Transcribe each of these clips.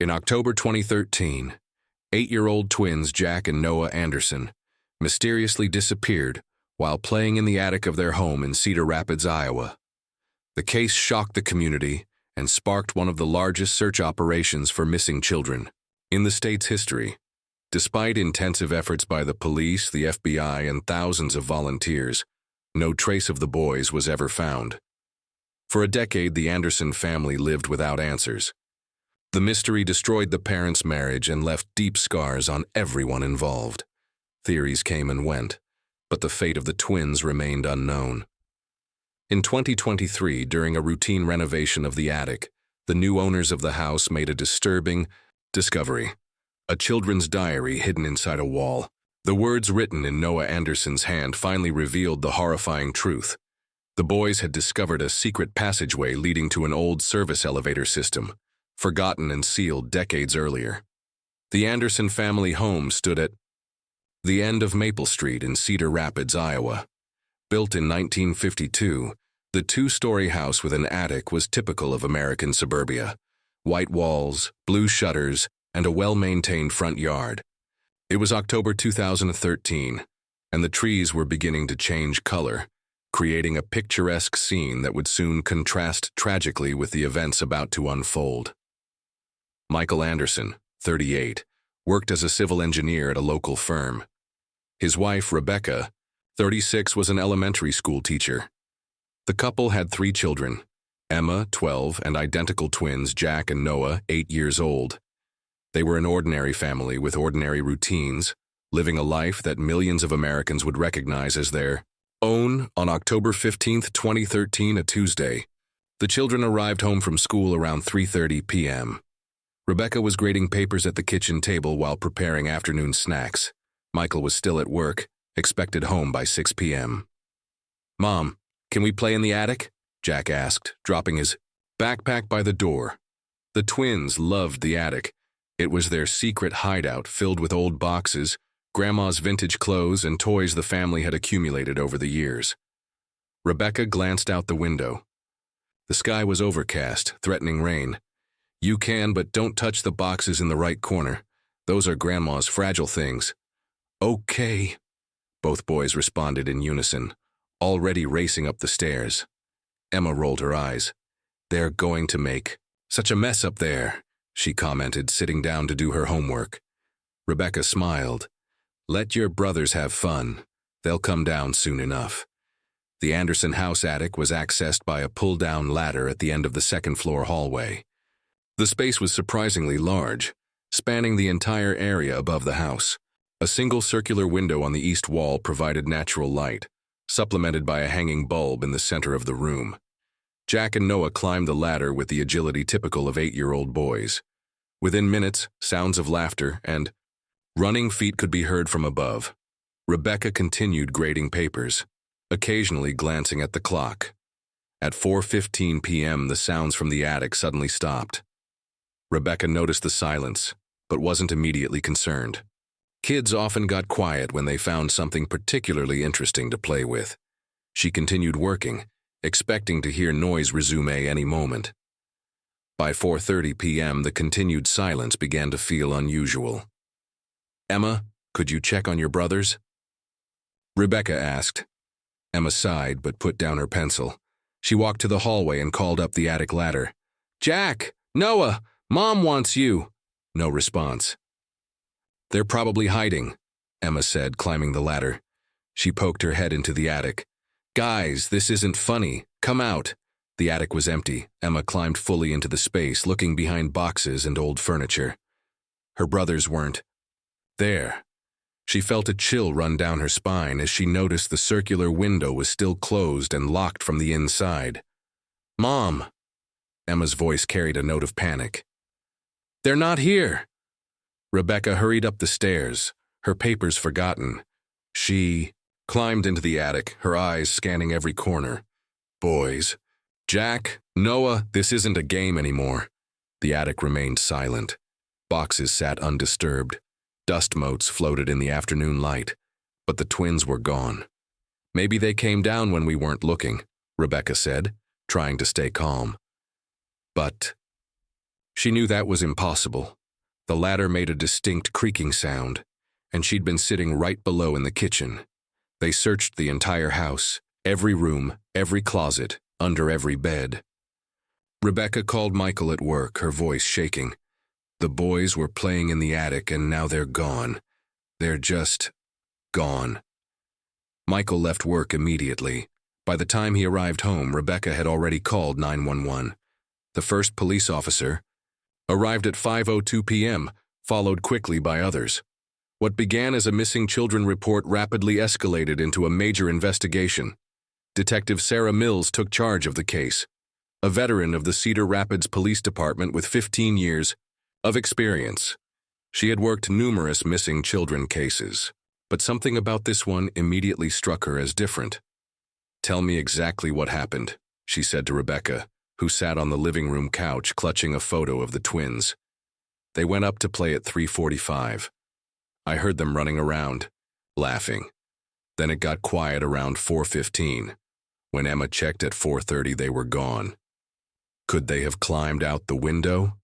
In October 2013, 8-year-old twins Jack and Noah Anderson mysteriously disappeared while playing in the attic of their home in Cedar Rapids, Iowa. The case shocked the community and sparked one of the largest search operations for missing children in the state's history. Despite intensive efforts by the police, the FBI, and thousands of volunteers, no trace of the boys was ever found. For a decade, the Anderson family lived without answers. The mystery destroyed the parents' marriage and left deep scars on everyone involved. Theories came and went, but the fate of the twins remained unknown. In 2023, during a routine renovation of the attic, the new owners of the house made a disturbing discovery: a children's diary hidden inside a wall. The words written in Noah Anderson's hand finally revealed the horrifying truth. The boys had discovered a secret passageway leading to an old service elevator system, forgotten and sealed decades earlier. The Anderson family home stood at the end of Maple Street in Cedar Rapids, Iowa. Built in 1952, the two-story house with an attic was typical of American suburbia: white walls, blue shutters, and a well-maintained front yard. It was October 2013, and the trees were beginning to change color, creating a picturesque scene that would soon contrast tragically with the events about to unfold. Michael Anderson, 38, worked as a civil engineer at a local firm. His wife, Rebecca, 36, was an elementary school teacher. The couple had 3 children: Emma, 12, and identical twins Jack and Noah, 8 years old. They were an ordinary family with ordinary routines, living a life that millions of Americans would recognize as their own. On October 15, 2013, a Tuesday, the children arrived home from school around 3:30 p.m. Rebecca was grading papers at the kitchen table while preparing afternoon snacks. Michael was still at work, expected home by 6 p.m. "Mom, can we play in the attic?" Jack asked, dropping his backpack by the door. The twins loved the attic. It was their secret hideout filled with old boxes, Grandma's vintage clothes, and toys the family had accumulated over the years. Rebecca glanced out the window. The sky was overcast, threatening rain. "You can, but don't touch the boxes in the right corner. Those are Grandma's fragile things." "Okay," both boys responded in unison, already racing up the stairs. Emma rolled her eyes. "They're going to make such a mess up there," she commented, sitting down to do her homework. Rebecca smiled. "Let your brothers have fun. They'll come down soon enough." The Anderson house attic was accessed by a pull-down ladder at the end of the second-floor hallway. The space was surprisingly large, spanning the entire area above the house. A single circular window on the east wall provided natural light, supplemented by a hanging bulb in the center of the room. Jack and Noah climbed the ladder with the agility typical of 8-year-old boys. Within minutes, sounds of laughter and running feet could be heard from above. Rebecca continued grading papers, occasionally glancing at the clock. At 4:15 p.m., the sounds from the attic suddenly stopped. Rebecca noticed the silence, but wasn't immediately concerned. Kids often got quiet when they found something particularly interesting to play with. She continued working, expecting to hear noise resume any moment. By 4:30 p.m., the continued silence began to feel unusual. "Emma, could you check on your brothers?" Rebecca asked. Emma sighed but put down her pencil. She walked to the hallway and called up the attic ladder. "Jack! Noah! Mom wants you!" No response. "They're probably hiding," Emma said, climbing the ladder. She poked her head into the attic. "Guys, this isn't funny. Come out." The attic was empty. Emma climbed fully into the space, looking behind boxes and old furniture. Her brothers weren't there. She felt a chill run down her spine as she noticed the circular window was still closed and locked from the inside. "Mom!" Emma's voice carried a note of panic. "They're not here!" Rebecca hurried up the stairs, her papers forgotten. She climbed into the attic, her eyes scanning every corner. "Boys. Jack, Noah, this isn't a game anymore." The attic remained silent. Boxes sat undisturbed. Dust motes floated in the afternoon light, but the twins were gone. "Maybe they came down when we weren't looking," Rebecca said, trying to stay calm. But She knew that was impossible. The ladder made a distinct creaking sound, and she'd been sitting right below in the kitchen. They searched the entire house, every room, every closet, under every bed. Rebecca called Michael at work, her voice shaking. The boys were playing in the attic and now they're gone. They're just gone. Michael left work immediately. By the time he arrived home, Rebecca had already called 911. The first police officer arrived at 5:02 p.m., followed quickly by others. What began as a missing children report rapidly escalated into a major investigation. Detective Sarah Mills took charge of the case, a veteran of the Cedar Rapids Police Department with 15 years of experience. She had worked numerous missing children cases, but something about this one immediately struck her as different. "Tell me exactly what happened," she said to Rebecca, who sat on the living room couch clutching a photo of the twins. "They went up to play at 3:45. I heard them running around, laughing. Then it got quiet around 4:15. When Emma checked at 4:30, they were gone. Could they have climbed out the window?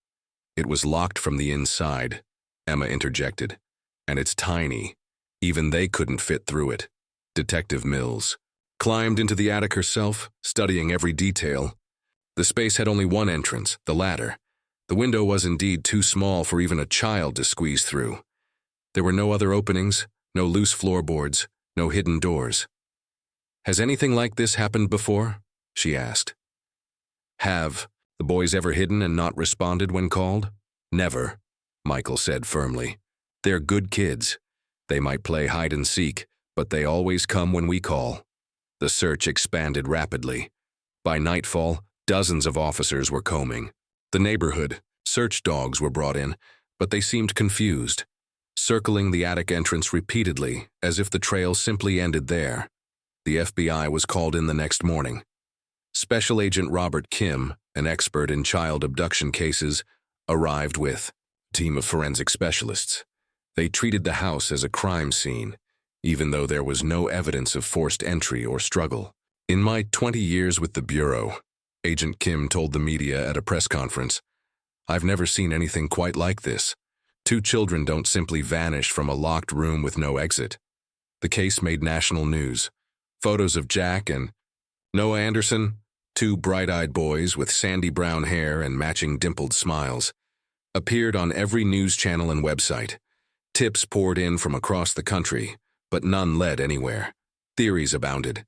It was locked from the inside," Emma interjected, "and it's tiny. Even they couldn't fit through it." Detective Mills climbed into the attic herself, studying every detail. The space had only one entrance, the ladder. The window was indeed too small for even a child to squeeze through. There were no other openings, no loose floorboards, no hidden doors. "Has anything like this happened before?" she asked. "Have the boys ever hidden and not responded when called?" "Never," Michael said firmly. "They're good kids. They might play hide and seek, but they always come when we call." The search expanded rapidly. By nightfall, dozens of officers were combing the neighborhood. Search dogs were brought in, but they seemed confused, circling the attic entrance repeatedly, as if the trail simply ended there. The FBI was called in the next morning. Special Agent Robert Kim, an expert in child abduction cases, arrived with a team of forensic specialists. They treated the house as a crime scene, even though there was no evidence of forced entry or struggle. "In my 20 years with the Bureau," Agent Kim told the media at a press conference, "I've never seen anything quite like this. 2 children don't simply vanish from a locked room with no exit." The case made national news. Photos of Jack and Noah Anderson, 2 bright-eyed boys with sandy brown hair and matching dimpled smiles, appeared on every news channel and website. Tips poured in from across the country, but none led anywhere. Theories abounded.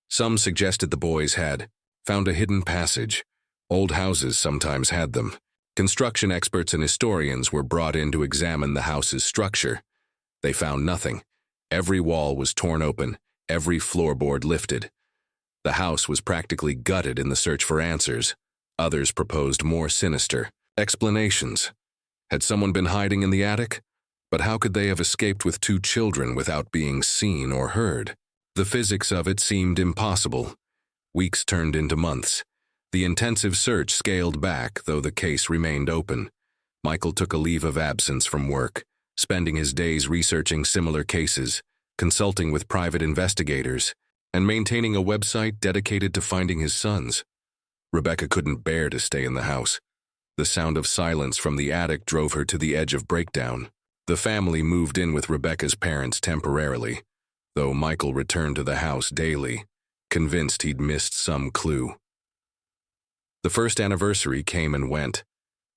Some suggested the boys had found a hidden passage. Old houses sometimes had them. Construction experts and historians were brought in to examine the house's structure. They found nothing. Every wall was torn open, every floorboard lifted. The house was practically gutted in the search for answers. Others proposed more sinister explanations. Had someone been hiding in the attic? But how could they have escaped with 2 children without being seen or heard? The physics of it seemed impossible. Weeks turned into months. The intensive search scaled back, though the case remained open. Michael took a leave of absence from work, spending his days researching similar cases, consulting with private investigators, and maintaining a website dedicated to finding his sons. Rebecca couldn't bear to stay in the house. The sound of silence from the attic drove her to the edge of breakdown. The family moved in with Rebecca's parents temporarily, though Michael returned to the house daily, convinced he'd missed some clue. The first anniversary came and went.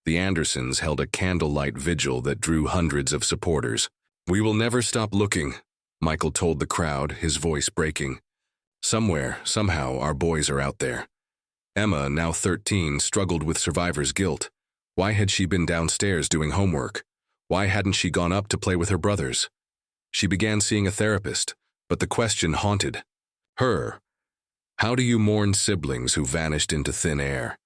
The Andersons held a candlelight vigil that drew hundreds of supporters. "We will never stop looking," Michael told the crowd, his voice breaking. "Somewhere, somehow, our boys are out there." Emma, now 13, struggled with survivor's guilt. Why had she been downstairs doing homework? Why hadn't she gone up to play with her brothers? She began seeing a therapist, but the question haunted her. How do you mourn siblings who vanished into thin air?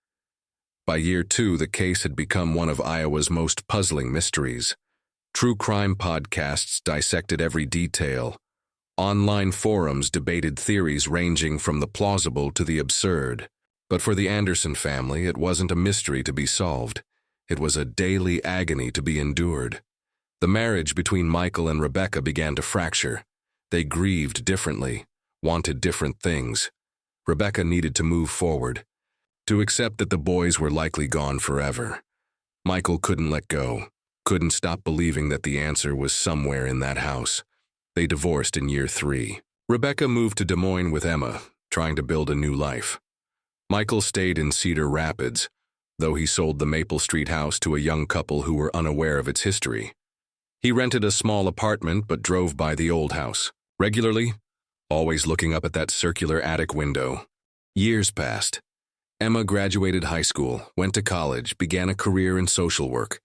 By year 2, the case had become one of Iowa's most puzzling mysteries. True crime podcasts dissected every detail. Online forums debated theories ranging from the plausible to the absurd. But for the Anderson family, it wasn't a mystery to be solved. It was a daily agony to be endured. The marriage between Michael and Rebecca began to fracture. They grieved differently, wanted different things. Rebecca needed to move forward, to accept that the boys were likely gone forever. Michael couldn't let go, couldn't stop believing that the answer was somewhere in that house. They divorced in year 3. Rebecca moved to Des Moines with Emma, trying to build a new life. Michael stayed in Cedar Rapids, though he sold the Maple Street house to a young couple who were unaware of its history. He rented a small apartment but drove by the old house regularly, always looking up at that circular attic window. Years passed. Emma graduated high school, went to college, began a career in social work.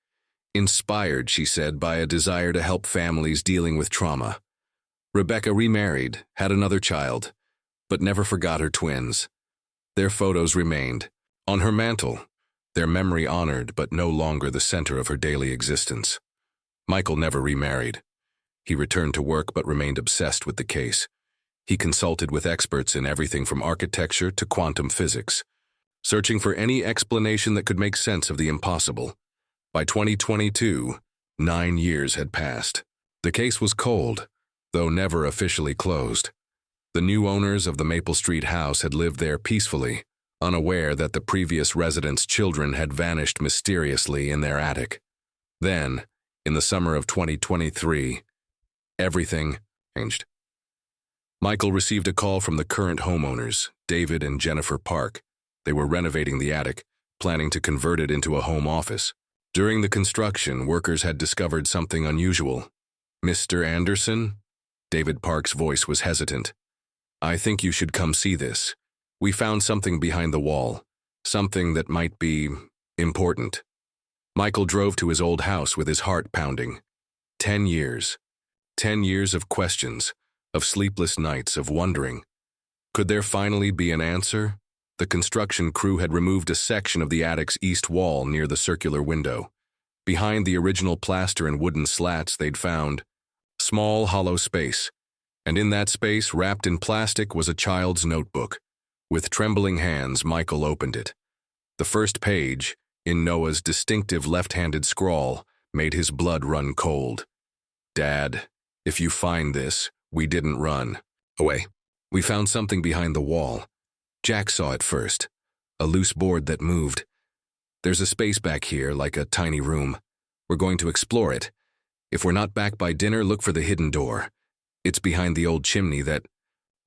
Inspired, she said, by a desire to help families dealing with trauma. Rebecca remarried, had another child, but never forgot her twins. Their photos remained on her mantle, their memory honored but no longer the center of her daily existence. Michael never remarried. He returned to work but remained obsessed with the case. He consulted with experts in everything from architecture to quantum physics, searching for any explanation that could make sense of the impossible. By 2022, 9 years had passed. The case was cold, though never officially closed. The new owners of the Maple Street house had lived there peacefully, unaware that the previous residents' children had vanished mysteriously in their attic. Then, in the summer of 2023, everything changed. Michael received a call from the current homeowners, David and Jennifer Park. They were renovating the attic, planning to convert it into a home office. During the construction, workers had discovered something unusual. "Mr. Anderson?" David Park's voice was hesitant. "I think you should come see this. We found something behind the wall, something that might be important." Michael drove to his old house with his heart pounding. 10 years. 10 years of questions, of sleepless nights, of wondering. Could there finally be an answer? The construction crew had removed a section of the attic's east wall near the circular window. Behind the original plaster and wooden slats, they'd found small, hollow space, and in that space, wrapped in plastic, was a child's notebook. With trembling hands, Michael opened it. The first page, in Noah's distinctive left-handed scrawl, made his blood run cold. "Dad, if you find this, we didn't run away. We found something behind the wall. Jack saw it first, a loose board that moved. There's a space back here, like a tiny room. We're going to explore it. If we're not back by dinner, look for the hidden door. It's behind the old chimney that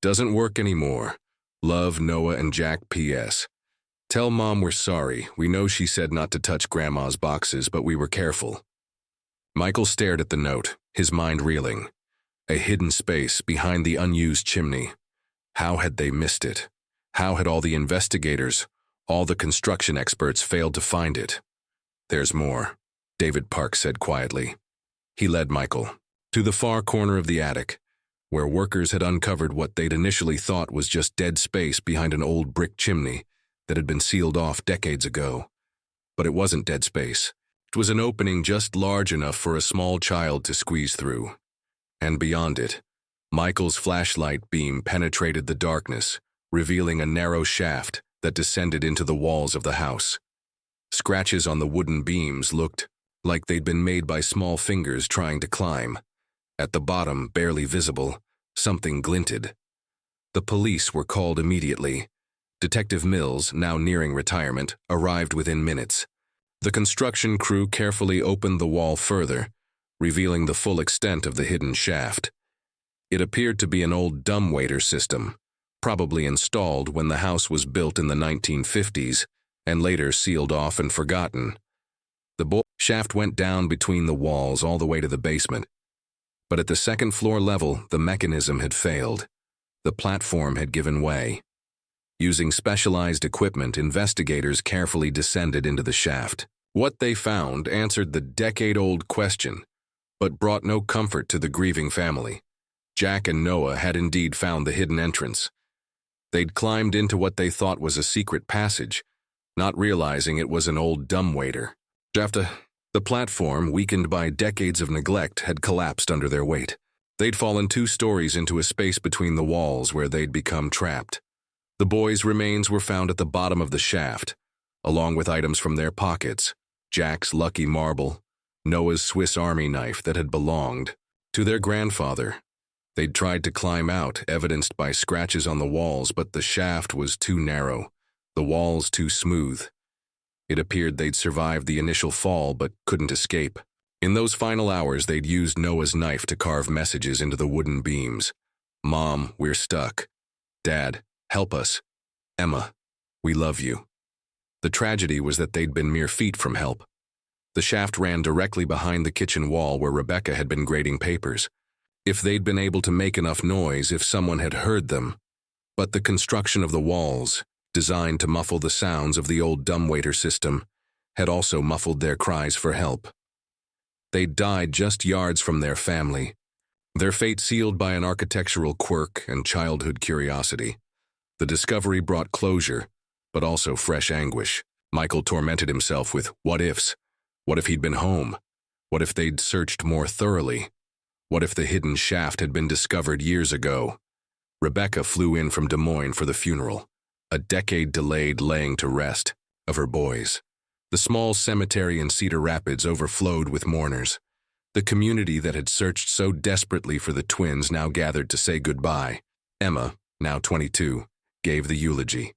doesn't work anymore. Love, Noah and Jack, P.S. Tell Mom we're sorry. We know she said not to touch Grandma's boxes, but we were careful." Michael stared at the note, his mind reeling. A hidden space behind the unused chimney. How had they missed it? How had all the investigators, all the construction experts failed to find it? "There's more," David Park said quietly. He led Michael to the far corner of the attic, where workers had uncovered what they'd initially thought was just dead space behind an old brick chimney that had been sealed off decades ago. But it wasn't dead space. It was an opening just large enough for a small child to squeeze through. And beyond it, Michael's flashlight beam penetrated the darkness, revealing a narrow shaft that descended into the walls of the house. Scratches on the wooden beams looked like they'd been made by small fingers trying to climb. At the bottom, barely visible, something glinted. The police were called immediately. Detective Mills, now nearing retirement, arrived within minutes. The construction crew carefully opened the wall further, revealing the full extent of the hidden shaft. It appeared to be an old dumbwaiter system, probably installed when the house was built in the 1950s and later sealed off and forgotten. The shaft went down between the walls all the way to the basement. But at the second floor level, the mechanism had failed. The platform had given way. Using specialized equipment, investigators carefully descended into the shaft. What they found answered the decade-old question, but brought no comfort to the grieving family. Jack and Noah had indeed found the hidden entrance. They'd climbed into what they thought was a secret passage, not realizing it was an old dumbwaiter. The platform, weakened by decades of neglect, had collapsed under their weight. They'd fallen 2 stories into a space between the walls where they'd become trapped. The boys' remains were found at the bottom of the shaft, along with items from their pockets, Jack's lucky marble, Noah's Swiss Army knife that had belonged to their grandfather. They'd tried to climb out, evidenced by scratches on the walls, but the shaft was too narrow, the walls too smooth. It appeared they'd survived the initial fall but couldn't escape. In those final hours, they'd used Noah's knife to carve messages into the wooden beams. "Mom, we're stuck. Dad, help us. Emma, we love you." The tragedy was that they'd been mere feet from help. The shaft ran directly behind the kitchen wall where Rebecca had been grading papers. If they'd been able to make enough noise, if someone had heard them. But the construction of the walls, designed to muffle the sounds of the old dumbwaiter system, had also muffled their cries for help. They'd died just yards from their family, their fate sealed by an architectural quirk and childhood curiosity. The discovery brought closure, but also fresh anguish. Michael tormented himself with what-ifs. What if he'd been home? What if they'd searched more thoroughly? What if the hidden shaft had been discovered years ago? Rebecca flew in from Des Moines for the funeral, a decade delayed laying to rest of her boys. The small cemetery in Cedar Rapids overflowed with mourners. The community that had searched so desperately for the twins now gathered to say goodbye. Emma, now 22, gave the eulogy.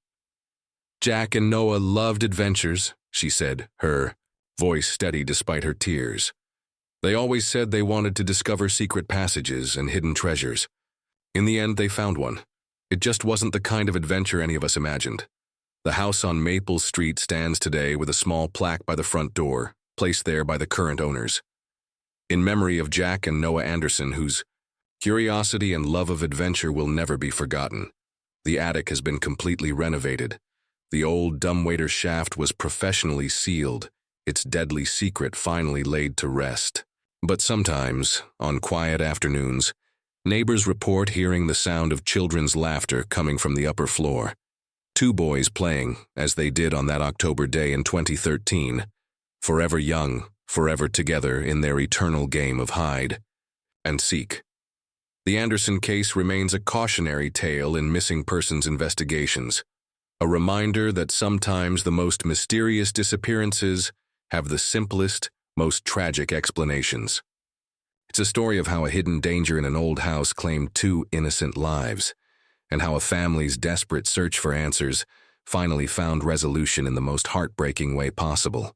"Jack and Noah loved adventures," she said, her voice steady despite her tears. "They always said they wanted to discover secret passages and hidden treasures. In the end, they found one. It just wasn't the kind of adventure any of us imagined." The house on Maple Street stands today with a small plaque by the front door, placed there by the current owners. In memory of Jack and Noah Anderson, whose curiosity and love of adventure will never be forgotten. The attic has been completely renovated. The old dumbwaiter shaft was professionally sealed, its deadly secret finally laid to rest. But sometimes, on quiet afternoons, neighbors report hearing the sound of children's laughter coming from the upper floor. Two boys playing, as they did on that October day in 2013, forever young, forever together in their eternal game of hide and seek. The Anderson case remains a cautionary tale in missing persons investigations, a reminder that sometimes the most mysterious disappearances have the simplest, most tragic explanations. It's a story of how a hidden danger in an old house claimed two innocent lives, and how a family's desperate search for answers finally found resolution in the most heartbreaking way possible.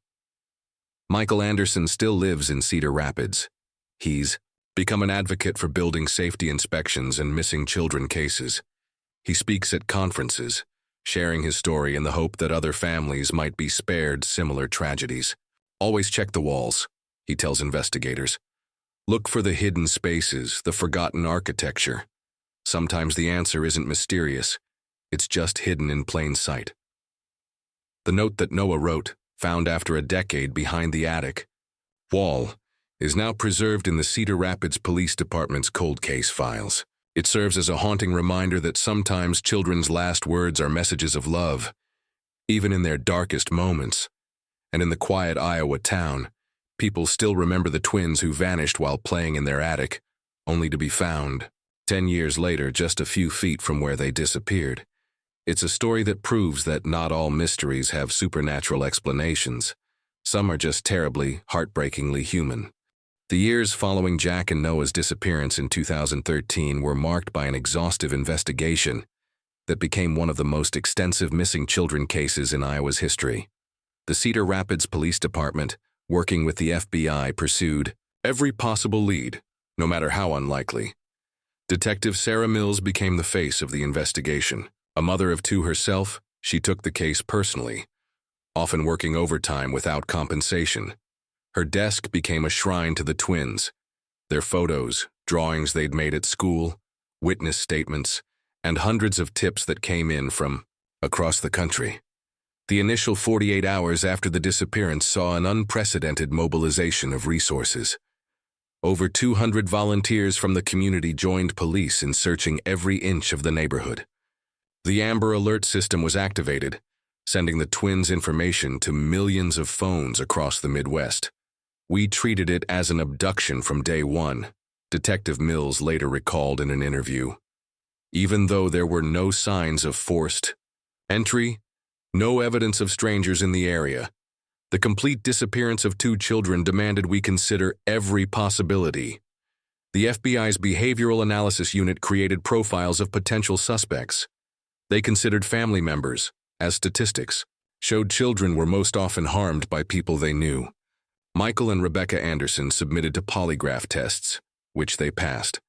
Michael Anderson still lives in Cedar Rapids. He's become an advocate for building safety inspections and missing children cases. He speaks at conferences, sharing his story in the hope that other families might be spared similar tragedies. "Always check the walls," he tells investigators. "Look for the hidden spaces, the forgotten architecture. Sometimes the answer isn't mysterious, it's just hidden in plain sight." The note that Noah wrote, found after a decade behind the attic wall, is now preserved in the Cedar Rapids Police Department's cold case files. It serves as a haunting reminder that sometimes children's last words are messages of love, even in their darkest moments. And in the quiet Iowa town, people still remember the twins who vanished while playing in their attic, only to be found 10 years later just a few feet from where they disappeared. It's a story that proves that not all mysteries have supernatural explanations. Some are just terribly, heartbreakingly human. The years following Jack and Noah's disappearance in 2013 were marked by an exhaustive investigation that became one of the most extensive missing children cases in Iowa's history. The Cedar Rapids Police Department, working with the FBI, pursued every possible lead, no matter how unlikely. Detective Sarah Mills became the face of the investigation. A mother of two herself, she took the case personally, often working overtime without compensation. Her desk became a shrine to the twins. Their photos, drawings they'd made at school, witness statements, and hundreds of tips that came in from across the country. The initial 48 hours after the disappearance saw an unprecedented mobilization of resources. Over 200 volunteers from the community joined police in searching every inch of the neighborhood. The Amber Alert system was activated, sending the twins' information to millions of phones across the Midwest. "We treated it as an abduction from day one," Detective Mills later recalled in an interview. Even though there were no signs of forced entry, no evidence of strangers in the area, the complete disappearance of two children demanded we consider every possibility. The FBI's Behavioral Analysis Unit created profiles of potential suspects. They considered family members as statistics, showed children were most often harmed by people they knew. Michael and Rebecca Anderson submitted to polygraph tests, which they passed.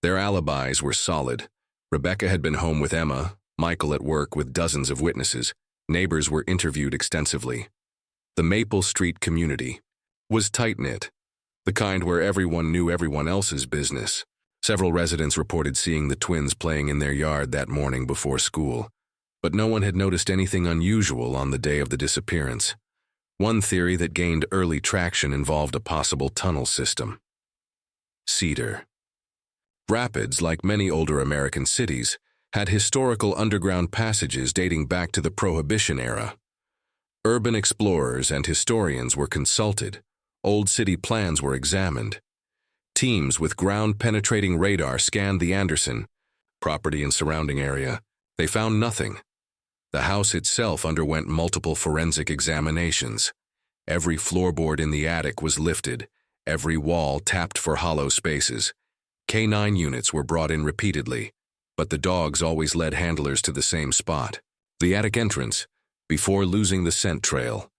Their alibis were solid. Rebecca had been home with Emma, Michael at work with dozens of witnesses. Neighbors were interviewed extensively. The Maple Street community was tight-knit, the kind where everyone knew everyone else's business. Several residents reported seeing the twins playing in their yard that morning before school, but no one had noticed anything unusual on the day of the disappearance. One theory that gained early traction involved a possible tunnel system. Cedar Rapids, like many older American cities, had historical underground passages dating back to the Prohibition era. Urban explorers and historians were consulted. Old city plans were examined. Teams with ground-penetrating radar scanned the Anderson property and surrounding area. They found nothing. The house itself underwent multiple forensic examinations. Every floorboard in the attic was lifted, every wall tapped for hollow spaces. K-9 units were brought in repeatedly, but the dogs always led handlers to the same spot, the attic entrance, before losing the scent trail.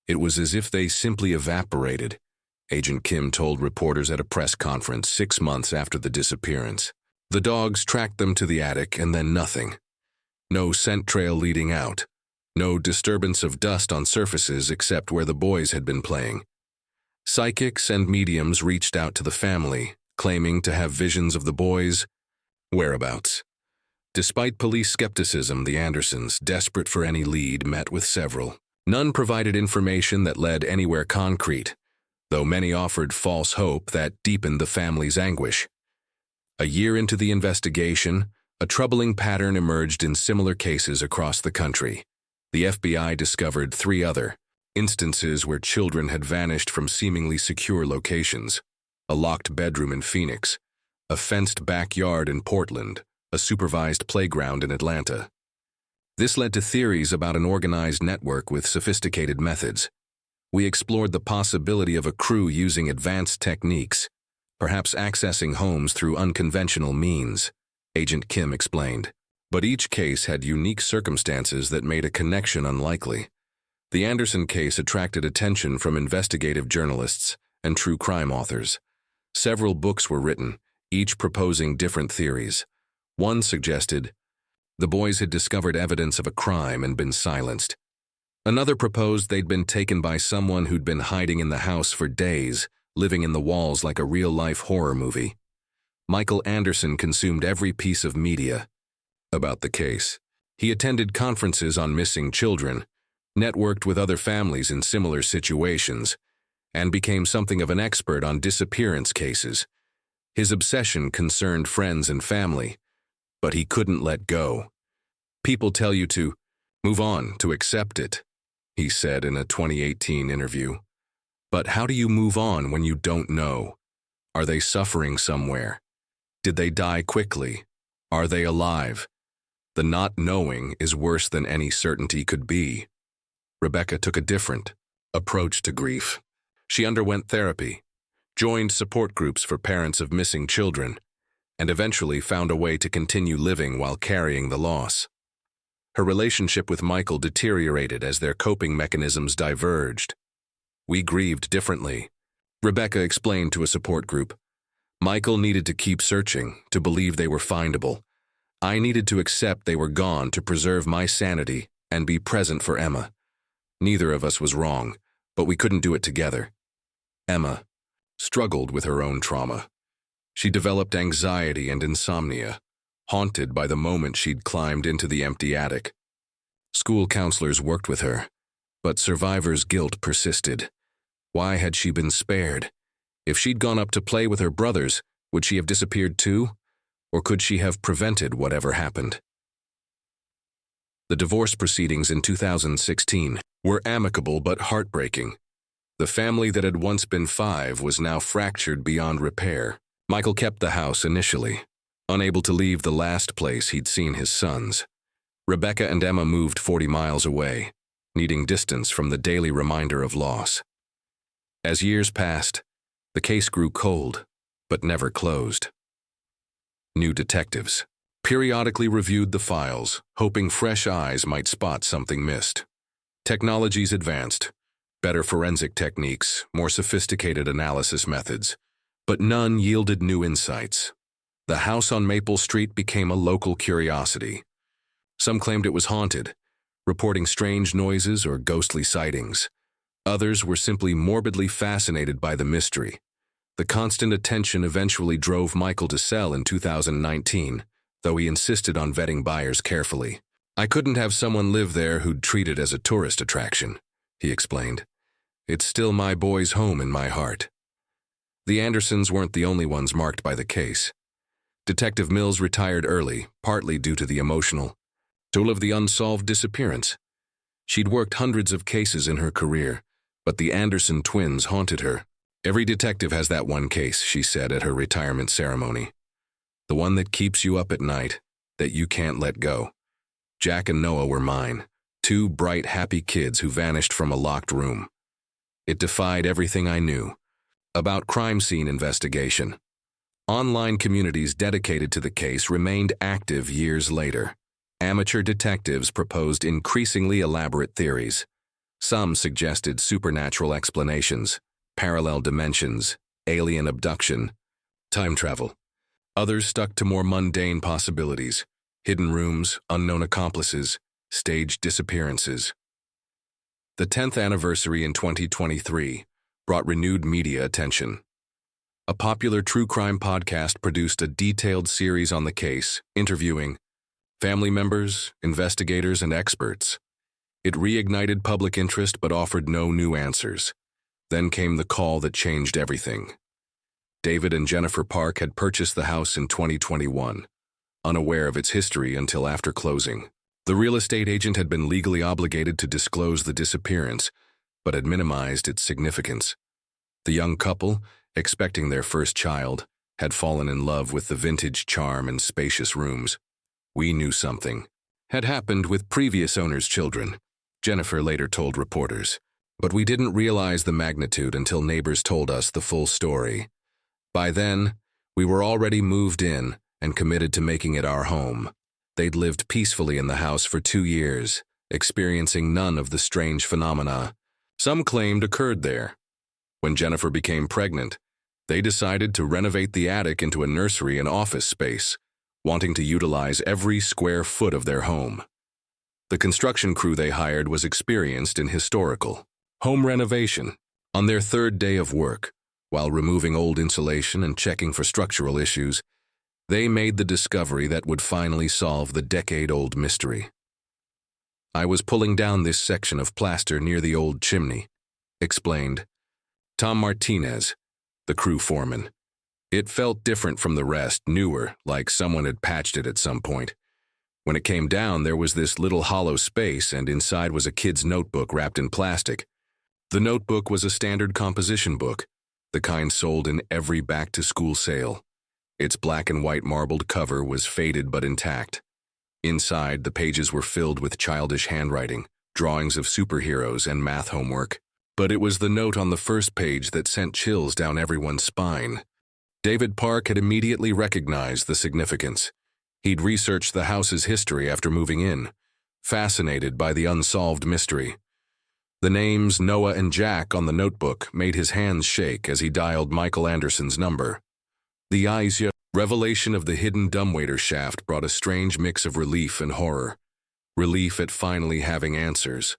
It was as if they simply evaporated, Agent Kim told reporters at a press conference 6 months after the disappearance. The dogs tracked them to the attic and then nothing. No scent trail leading out. No disturbance of dust on surfaces except where the boys had been playing. Psychics and mediums reached out to the family, claiming to have visions of the boys' whereabouts. Despite police skepticism, the Andersons, desperate for any lead, met with several. None provided information that led anywhere concrete, though many offered false hope that deepened the family's anguish. A year into the investigation, a troubling pattern emerged in similar cases across the country. The FBI discovered 3 other instances where children had vanished from seemingly secure locations: a locked bedroom in Phoenix, a fenced backyard in Portland, a supervised playground in Atlanta. This led to theories about an organized network with sophisticated methods. We explored the possibility of a crew using advanced techniques, perhaps accessing homes through unconventional means, Agent Kim explained. But each case had unique circumstances that made a connection unlikely. The Anderson case attracted attention from investigative journalists and true crime authors. Several books were written, each proposing different theories. One suggested the boys had discovered evidence of a crime and been silenced. Another proposed they'd been taken by someone who'd been hiding in the house for days, living in the walls like a real-life horror movie. Michael Anderson consumed every piece of media about the case. He attended conferences on missing children, networked with other families in similar situations, and became something of an expert on disappearance cases. His obsession concerned friends and family, but he couldn't let go. People tell you to move on, to accept it, he said in a 2018 interview. But how do you move on when you don't know? Are they suffering somewhere? Did they die quickly? Are they alive? The not knowing is worse than any certainty could be. Rebecca took a different approach to grief. She underwent therapy, joined support groups for parents of missing children, and eventually found a way to continue living while carrying the loss. Her relationship with Michael deteriorated as their coping mechanisms diverged. We grieved differently, Rebecca explained to a support group. Michael needed to keep searching, to believe they were findable. I needed to accept they were gone to preserve my sanity and be present for Emma. Neither of us was wrong, but we couldn't do it together. Emma struggled with her own trauma. She developed anxiety and insomnia, haunted by the moment she'd climbed into the empty attic. School counselors worked with her, but survivor's guilt persisted. Why had she been spared? If she'd gone up to play with her brothers, would she have disappeared too? Or could she have prevented whatever happened? The divorce proceedings in 2016 were amicable but heartbreaking. The family that had once been 5 was now fractured beyond repair. Michael kept the house initially, unable to leave the last place he'd seen his sons. Rebecca and Emma moved 40 miles away, needing distance from the daily reminder of loss. As years passed, the case grew cold, but never closed. New detectives periodically reviewed the files, hoping fresh eyes might spot something missed. Technologies advanced, better forensic techniques, more sophisticated analysis methods, but none yielded new insights. The house on Maple Street became a local curiosity. Some claimed it was haunted, reporting strange noises or ghostly sightings. Others were simply morbidly fascinated by the mystery. The constant attention eventually drove Michael to sell in 2019, though he insisted on vetting buyers carefully. "I couldn't have someone live there who'd treat it as a tourist attraction," he explained. "It's still my boy's home in my heart." The Andersons weren't the only ones marked by the case. Detective Mills retired early, partly due to the emotional toll of the unsolved disappearance. She'd worked hundreds of cases in her career, but the Anderson twins haunted her. "Every detective has that one case," she said at her retirement ceremony. "The one that keeps you up at night, that you can't let go." Jack and Noah were mine, two bright, happy kids who vanished from a locked room. It defied everything I knew about crime scene investigation. Online communities dedicated to the case remained active years later. Amateur detectives proposed increasingly elaborate theories. Some suggested supernatural explanations, parallel dimensions, alien abduction, time travel. Others stuck to more mundane possibilities: hidden rooms, unknown accomplices, staged disappearances. The 10th anniversary in 2023 brought renewed media attention. A popular true crime podcast produced a detailed series on the case, interviewing family members, investigators, and experts. It reignited public interest but offered no new answers. Then came the call that changed everything. David and Jennifer Park had purchased the house in 2021, unaware of its history until after closing. The real estate agent had been legally obligated to disclose the disappearance, but had minimized its significance. The young couple, expecting their first child, had fallen in love with the vintage charm and spacious rooms. "We knew something had happened with previous owners' children," Jennifer later told reporters. "But we didn't realize the magnitude until neighbors told us the full story. By then, we were already moved in and committed to making it our home." They'd lived peacefully in the house for 2 years, experiencing none of the strange phenomena some claimed occurred there. When Jennifer became pregnant, they decided to renovate the attic into a nursery and office space, wanting to utilize every square foot of their home. The construction crew they hired was experienced in historical home renovation. On their 3rd day of work, while removing old insulation and checking for structural issues, they made the discovery that would finally solve the decade-old mystery. "I was pulling down this section of plaster near the old chimney," explained Tom Martinez, the crew foreman. "It felt different from the rest, newer, like someone had patched it at some point. When it came down, there was this little hollow space, and inside was a kid's notebook wrapped in plastic. The notebook was a standard composition book, the kind sold in every back-to-school sale. Its black and white marbled cover was faded but intact. Inside, the pages were filled with childish handwriting, drawings of superheroes, and math homework. But it was the note on the first page that sent chills down everyone's spine. David Park had immediately recognized the significance. He'd researched the house's history after moving in, fascinated by the unsolved mystery. The names Noah and Jack on the notebook made his hands shake as he dialed Michael Anderson's number. The revelation of the hidden dumbwaiter shaft brought a strange mix of relief and horror. Relief at finally having answers.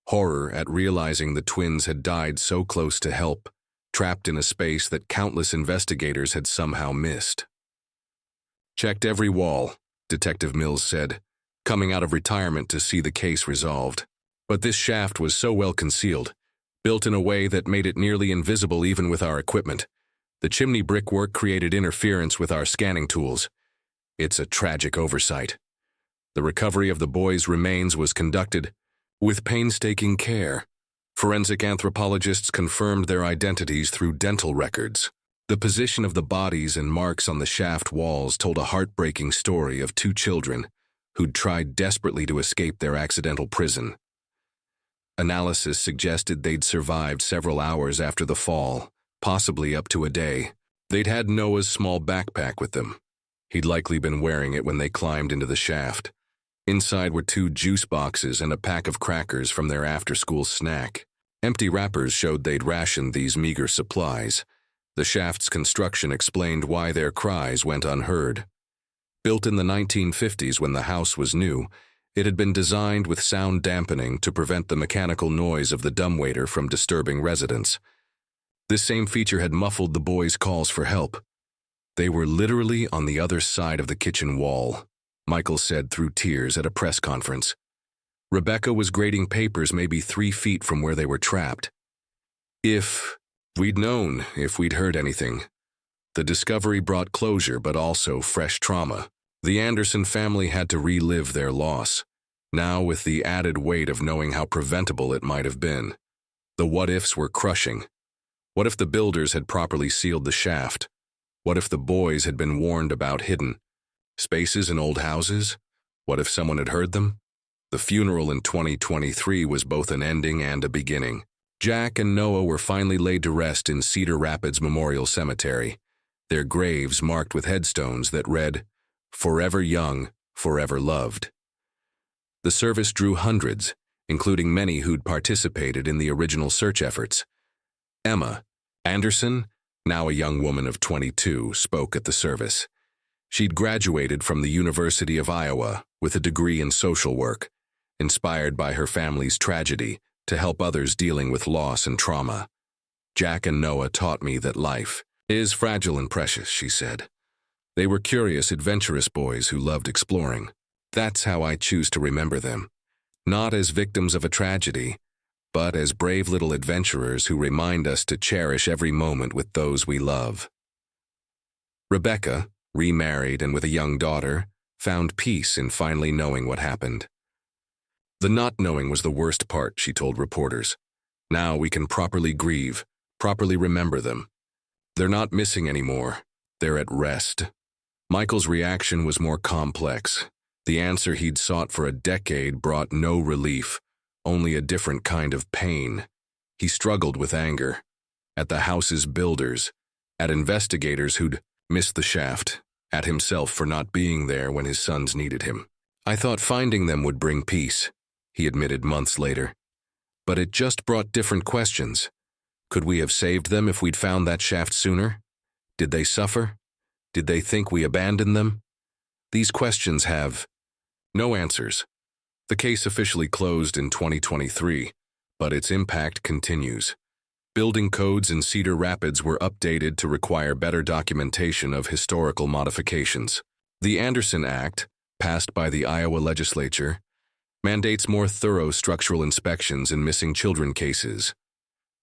Horror at realizing the twins had died so close to help, trapped in a space that countless investigators had somehow missed. "Checked every wall," Detective Mills said, coming out of retirement to see the case resolved. "But this shaft was so well concealed, built in a way that made it nearly invisible even with our equipment. The chimney brickwork created interference with our scanning tools. It's a tragic oversight. The recovery of the boys' remains was conducted with painstaking care. Forensic anthropologists confirmed their identities through dental records. The position of the bodies and marks on the shaft walls told a heartbreaking story of 2 children who'd tried desperately to escape their accidental prison. Analysis suggested they'd survived several hours after the fall, possibly up to a day. They'd had Noah's small backpack with them. He'd likely been wearing it when they climbed into the shaft. Inside were 2 juice boxes and a pack of crackers from their after-school snack. Empty wrappers showed they'd rationed these meager supplies. The shaft's construction explained why their cries went unheard. Built in the 1950s when the house was new, it had been designed with sound dampening to prevent the mechanical noise of the dumbwaiter from disturbing residents. This same feature had muffled the boys' calls for help. They were literally on the other side of the kitchen wall, Michael said through tears at a press conference. Rebecca was grading papers maybe 3 feet from where they were trapped. If we'd known, if we'd heard anything. The discovery brought closure but also fresh trauma. The Anderson family had to relive their loss, now with the added weight of knowing how preventable it might have been. The what-ifs were crushing. What if the builders had properly sealed the shaft? What if the boys had been warned about hidden spaces in old houses? What if someone had heard them? The funeral in 2023 was both an ending and a beginning. Jack and Noah were finally laid to rest in Cedar Rapids Memorial Cemetery, their graves marked with headstones that read, "Forever young, forever loved." The service drew hundreds, including many who'd participated in the original search efforts. Emma Anderson, now a young woman of 22, spoke at the service. She'd graduated from the University of Iowa with a degree in social work, inspired by her family's tragedy to help others dealing with loss and trauma. Jack and Noah taught me that life is fragile and precious, she said. They were curious, adventurous boys who loved exploring. That's how I choose to remember them. Not as victims of a tragedy, but as brave little adventurers who remind us to cherish every moment with those we love. Rebecca, remarried and with a young daughter, found peace in finally knowing what happened. The not knowing was the worst part, she told reporters. Now we can properly grieve, properly remember them. They're not missing anymore. They're at rest. Michael's reaction was more complex. The answer he'd sought for a decade brought no relief, only a different kind of pain. He struggled with anger. At the house's builders, at investigators who'd missed the shaft, at himself for not being there when his sons needed him. I thought finding them would bring peace, he admitted months later. But it just brought different questions. Could we have saved them if we'd found that shaft sooner? Did they suffer? Did they think we abandoned them? These questions have no answers. The case officially closed in 2023, but its impact continues. Building codes in Cedar Rapids were updated to require better documentation of historical modifications. The Anderson Act, passed by the Iowa legislature, mandates more thorough structural inspections in missing children cases.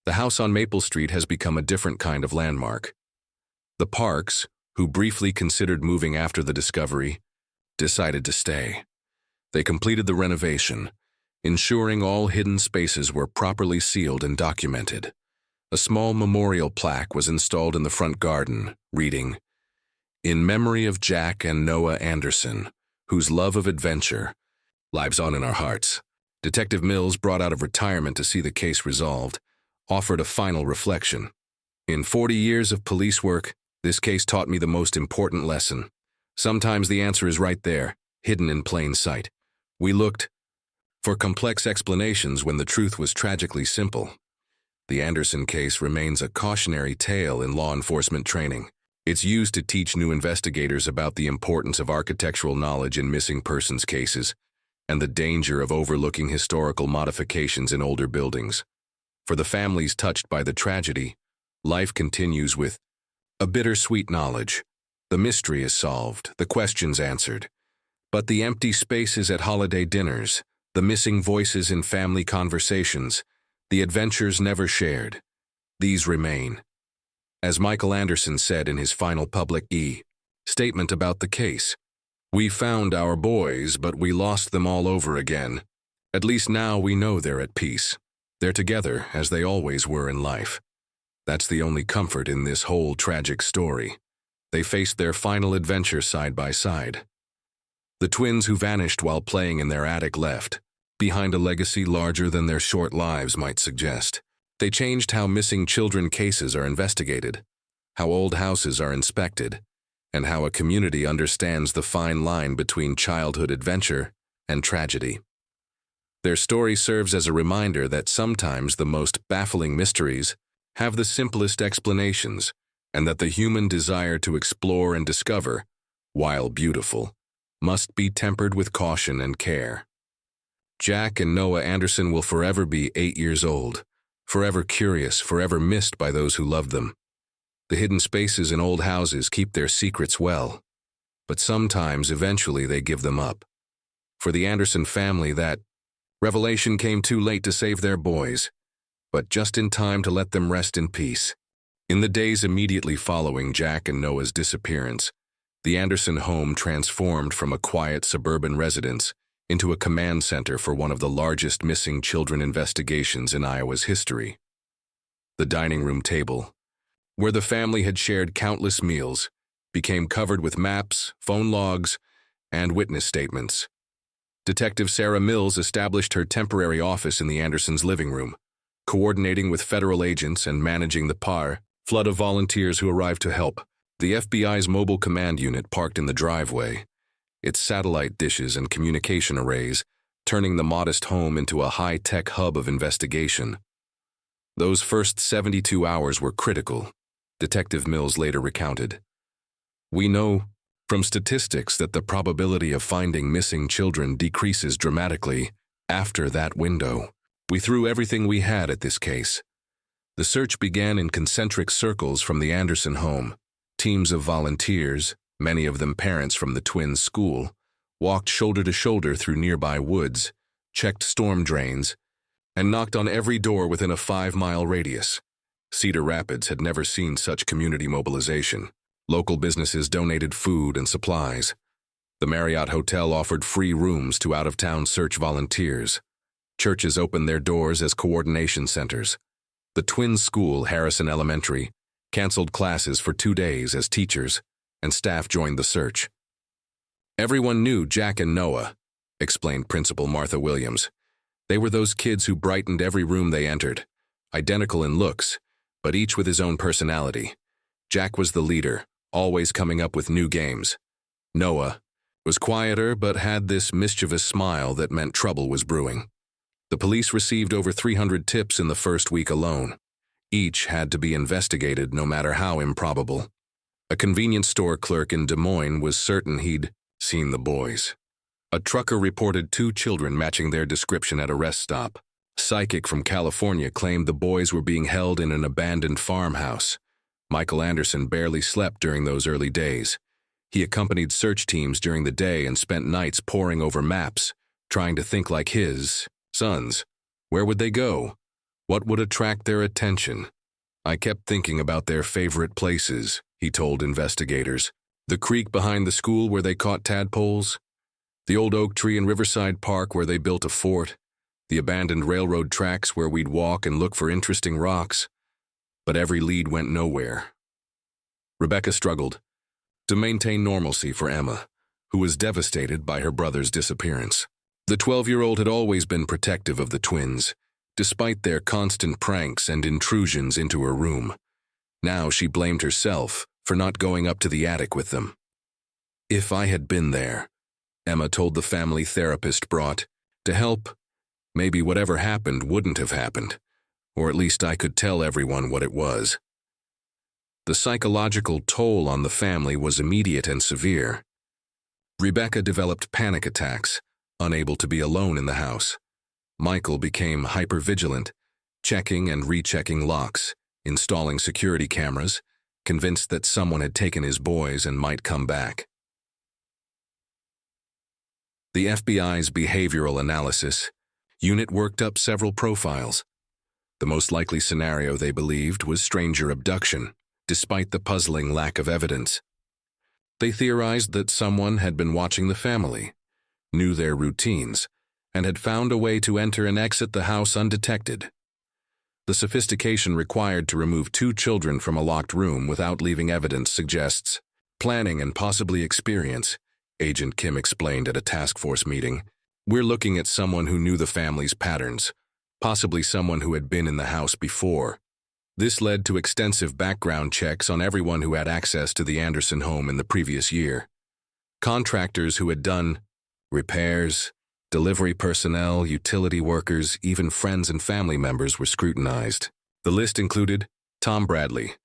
The house on Maple Street has become a different kind of landmark. The Parks, who briefly considered moving after the discovery, decided to stay. They completed the renovation, ensuring all hidden spaces were properly sealed and documented. A small memorial plaque was installed in the front garden, reading, "In memory of Jack and Noah Anderson, whose love of adventure lives on in our hearts." Detective Mills, brought out of retirement to see the case resolved, offered a final reflection. "In 40 years of police work, this case taught me the most important lesson. Sometimes the answer is right there, hidden in plain sight. We looked for complex explanations when the truth was tragically simple." The Anderson case remains a cautionary tale in law enforcement training. It's used to teach new investigators about the importance of architectural knowledge in missing persons cases and the danger of overlooking historical modifications in older buildings. For the families touched by the tragedy, life continues with a bittersweet knowledge. The mystery is solved, the questions answered. But the empty spaces at holiday dinners, the missing voices in family conversations, the adventures never shared, these remain. As Michael Anderson said in his final public statement about the case, "We found our boys, but we lost them all over again. At least now we know they're at peace. They're together as they always were in life. That's the only comfort in this whole tragic story. They faced their final adventure side by side." The twins who vanished while playing in their attic left behind a legacy larger than their short lives might suggest. They changed how missing children cases are investigated, how old houses are inspected, and how a community understands the fine line between childhood adventure and tragedy. Their story serves as a reminder that sometimes the most baffling mysteries have the simplest explanations, and that the human desire to explore and discover, while beautiful, must be tempered with caution and care. Jack and Noah Anderson will forever be 8 years old, forever curious, forever missed by those who loved them. The hidden spaces in old houses keep their secrets well, but sometimes, eventually, they give them up. For the Anderson family, that revelation came too late to save their boys, but just in time to let them rest in peace. In the days immediately following Jack and Noah's disappearance, the Anderson home transformed from a quiet suburban residence into a command center for one of the largest missing children investigations in Iowa's history. The dining room table, where the family had shared countless meals, became covered with maps, phone logs, and witness statements. Detective Sarah Mills established her temporary office in the Andersons' living room, coordinating with federal agents and managing the flood of volunteers who arrived to help. The FBI's mobile command unit parked in the driveway, its satellite dishes and communication arrays turning the modest home into a high-tech hub of investigation. Those first 72 hours were critical, Detective Mills later recounted. We know from statistics that the probability of finding missing children decreases dramatically after that window. We threw everything we had at this case. The search began in concentric circles from the Anderson home. Teams of volunteers, many of them parents from the twins' school, walked shoulder to shoulder through nearby woods, checked storm drains, and knocked on every door within a 5-mile radius. Cedar Rapids had never seen such community mobilization. Local businesses donated food and supplies. The Marriott Hotel offered free rooms to out-of-town search volunteers. Churches opened their doors as coordination centers. The twins' school, Harrison Elementary, canceled classes for 2 days as teachers and staff joined the search. Everyone knew Jack and Noah, explained Principal Martha Williams. They were those kids who brightened every room they entered, identical in looks, but each with his own personality. Jack was the leader, always coming up with new games. Noah was quieter but had this mischievous smile that meant trouble was brewing. The police received over 300 tips in the first week alone. Each had to be investigated, no matter how improbable. A convenience store clerk in Des Moines was certain he'd seen the boys. A trucker reported 2 children matching their description at a rest stop. A psychic from California claimed the boys were being held in an abandoned farmhouse. Michael Anderson barely slept during those early days. He accompanied search teams during the day and spent nights poring over maps, trying to think like his sons. Where would they go? What would attract their attention? I kept thinking about their favorite places, he told investigators. The creek behind the school where they caught tadpoles, the old oak tree in Riverside Park where they built a fort, the abandoned railroad tracks where we'd walk and look for interesting rocks. But every lead went nowhere. Rebecca struggled to maintain normalcy for Emma, who was devastated by her brother's disappearance. The 12-year-old had always been protective of the twins, despite their constant pranks and intrusions into her room. Now she blamed herself for not going up to the attic with them. If I had been there, Emma told the family therapist brought to help, maybe whatever happened wouldn't have happened, or at least I could tell everyone what it was. The psychological toll on the family was immediate and severe. Rebecca developed panic attacks, unable to be alone in the house. Michael became hypervigilant, checking and rechecking locks, installing security cameras, convinced that someone had taken his boys and might come back. The FBI's behavioral analysis unit worked up several profiles. The most likely scenario, they believed, was stranger abduction, despite the puzzling lack of evidence. They theorized that someone had been watching the family, knew their routines, and had found a way to enter and exit the house undetected. The sophistication required to remove 2 children from a locked room without leaving evidence suggests planning and possibly experience, Agent Kim explained at a task force meeting. We're looking at someone who knew the family's patterns, possibly someone who had been in the house before. This led to extensive background checks on everyone who had access to the Anderson home in the previous year. Contractors who had done repairs, Delivery personnel, utility workers, even friends and family members were scrutinized. The list included Tom Bradley,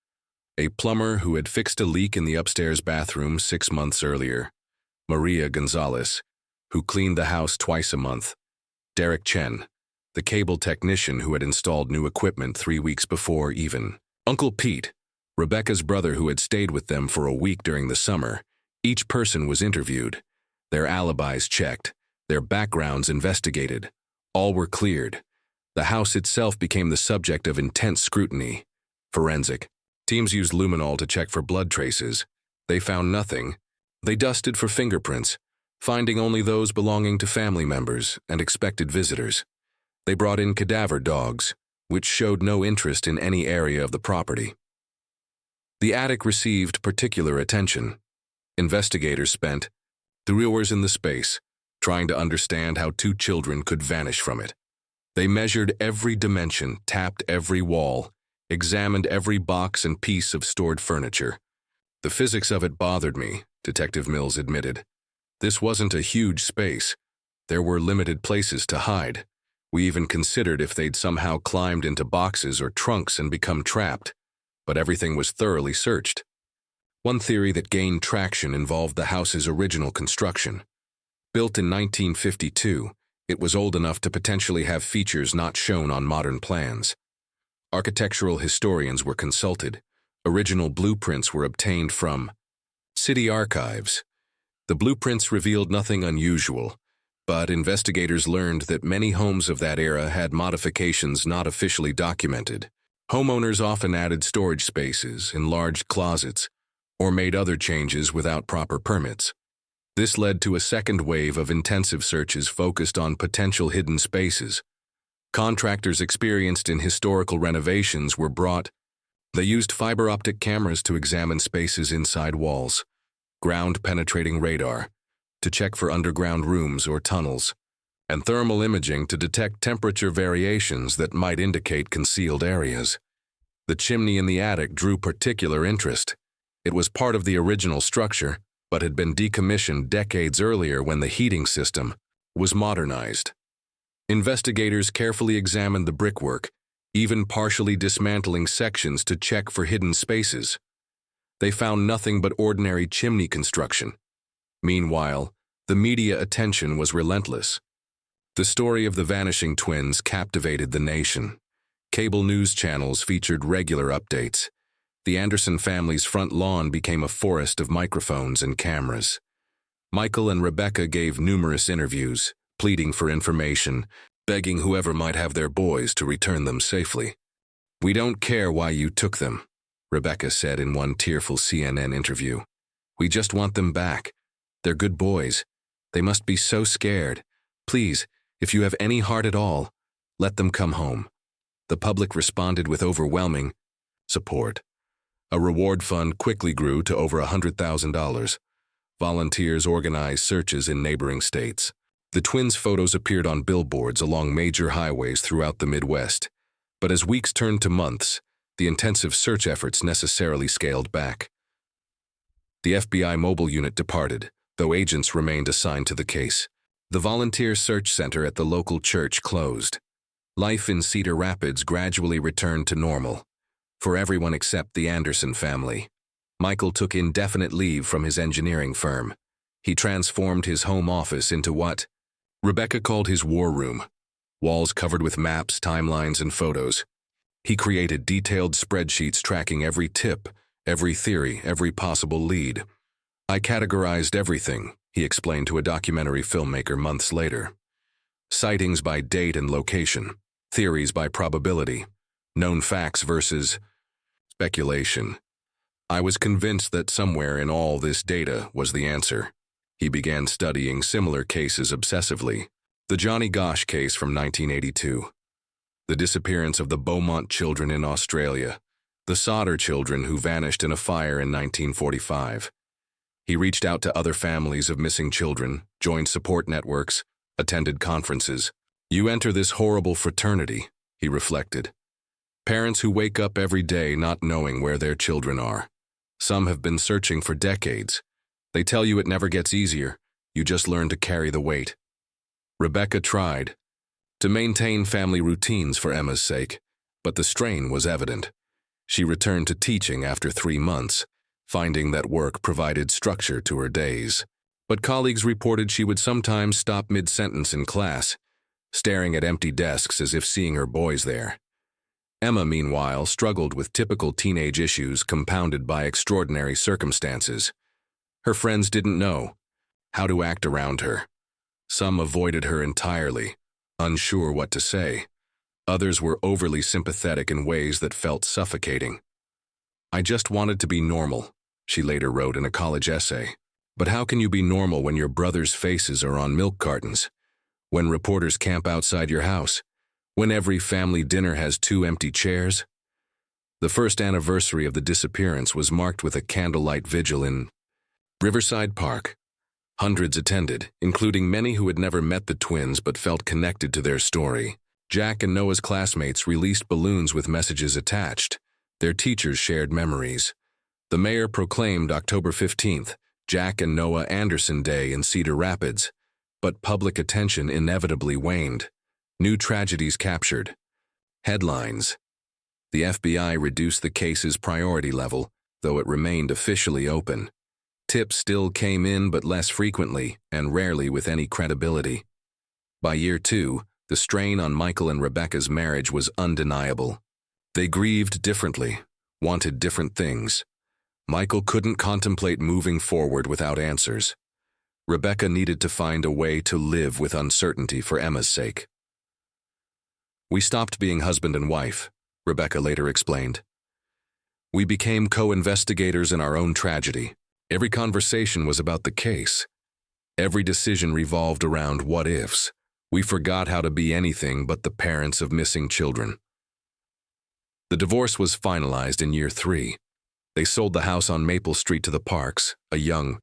a plumber who had fixed a leak in the upstairs bathroom 6 months earlier; Maria Gonzalez, who cleaned the house twice a month; Derek Chen, the cable technician who had installed new equipment 3 weeks before even; Uncle Pete, Rebecca's brother who had stayed with them for a week during the summer. Each person was interviewed, their alibis checked, their backgrounds investigated. All were cleared. The house itself became the subject of intense scrutiny. Forensic teams used luminol to check for blood traces. They found nothing. They dusted for fingerprints, finding only those belonging to family members and expected visitors. They brought in cadaver dogs, which showed no interest in any area of the property. The attic received particular attention. Investigators spent 3 hours in the space, trying to understand how 2 children could vanish from it. They measured every dimension, tapped every wall, examined every box and piece of stored furniture. The physics of it bothered me, Detective Mills admitted. This wasn't a huge space. There were limited places to hide. We even considered if they'd somehow climbed into boxes or trunks and become trapped, but everything was thoroughly searched. One theory that gained traction involved the house's original construction. Built in 1952, it was old enough to potentially have features not shown on modern plans. Architectural historians were consulted. Original blueprints were obtained from city archives. The blueprints revealed nothing unusual, but investigators learned that many homes of that era had modifications not officially documented. Homeowners often added storage spaces, enlarged closets, or made other changes without proper permits. This led to a second wave of intensive searches focused on potential hidden spaces. Contractors experienced in historical renovations were brought. They used fiber optic cameras to examine spaces inside walls, ground-penetrating radar to check for underground rooms or tunnels, and thermal imaging to detect temperature variations that might indicate concealed areas. The chimney in the attic drew particular interest. It was part of the original structure, but had been decommissioned decades earlier when the heating system was modernized. Investigators carefully examined the brickwork, even partially dismantling sections to check for hidden spaces. They found nothing but ordinary chimney construction. Meanwhile, the media attention was relentless. The story of the vanishing twins captivated the nation. Cable news channels featured regular updates. The Anderson family's front lawn became a forest of microphones and cameras. Michael and Rebecca gave numerous interviews, pleading for information, begging whoever might have their boys to return them safely. "We don't care why you took them," Rebecca said in one tearful CNN interview. "We just want them back. They're good boys. They must be so scared. Please, if you have any heart at all, let them come home." The public responded with overwhelming support. A reward fund quickly grew to over $100,000. Volunteers organized searches in neighboring states. The twins' photos appeared on billboards along major highways throughout the Midwest. But as weeks turned to months, the intensive search efforts necessarily scaled back. The FBI mobile unit departed, though agents remained assigned to the case. The volunteer search center at the local church closed. Life in Cedar Rapids gradually returned to normal, for everyone except the Anderson family. Michael took indefinite leave from his engineering firm. He transformed his home office into what Rebecca called his war room, walls covered with maps, timelines, and photos. He created detailed spreadsheets tracking every tip, every theory, every possible lead. "I categorized everything," he explained to a documentary filmmaker months later. Sightings by date and location, theories by probability, known facts versus speculation. "I was convinced that somewhere in all this data was the answer." He began studying similar cases obsessively. The Johnny Gosch case from 1982. The disappearance of the Beaumont children in Australia. The Sodder children who vanished in a fire in 1945. He reached out to other families of missing children, joined support networks, attended conferences. "You enter this horrible fraternity," he reflected. "Parents who wake up every day not knowing where their children are. Some have been searching for decades. They tell you it never gets easier. You just learn to carry the weight." Rebecca tried to maintain family routines for Emma's sake, but the strain was evident. She returned to teaching after 3 months, finding that work provided structure to her days. But colleagues reported she would sometimes stop mid-sentence in class, staring at empty desks as if seeing her boys there. Emma, meanwhile, struggled with typical teenage issues compounded by extraordinary circumstances. Her friends didn't know how to act around her. Some avoided her entirely, unsure what to say. Others were overly sympathetic in ways that felt suffocating. "I just wanted to be normal," she later wrote in a college essay. But how can you be normal when your brothers' faces are on milk cartons? When reporters camp outside your house? When every family dinner has 2 empty chairs? The first anniversary of the disappearance was marked with a candlelight vigil in Riverside Park. Hundreds attended, including many who had never met the twins but felt connected to their story. Jack and Noah's classmates released balloons with messages attached. Their teachers shared memories. The mayor proclaimed October 15th, Jack and Noah Anderson Day in Cedar Rapids, but public attention inevitably waned. New tragedies captured. Headlines. The FBI reduced the case's priority level, though it remained officially open. Tips still came in, but less frequently and rarely with any credibility. By year 2, the strain on Michael and Rebecca's marriage was undeniable. They grieved differently, wanted different things. Michael couldn't contemplate moving forward without answers. Rebecca needed to find a way to live with uncertainty for Emma's sake. "We stopped being husband and wife," Rebecca later explained. "We became co-investigators in our own tragedy. Every conversation was about the case. Every decision revolved around what-ifs. We forgot how to be anything but the parents of missing children." The divorce was finalized in year 3. They sold the house on Maple Street to the Parks, a young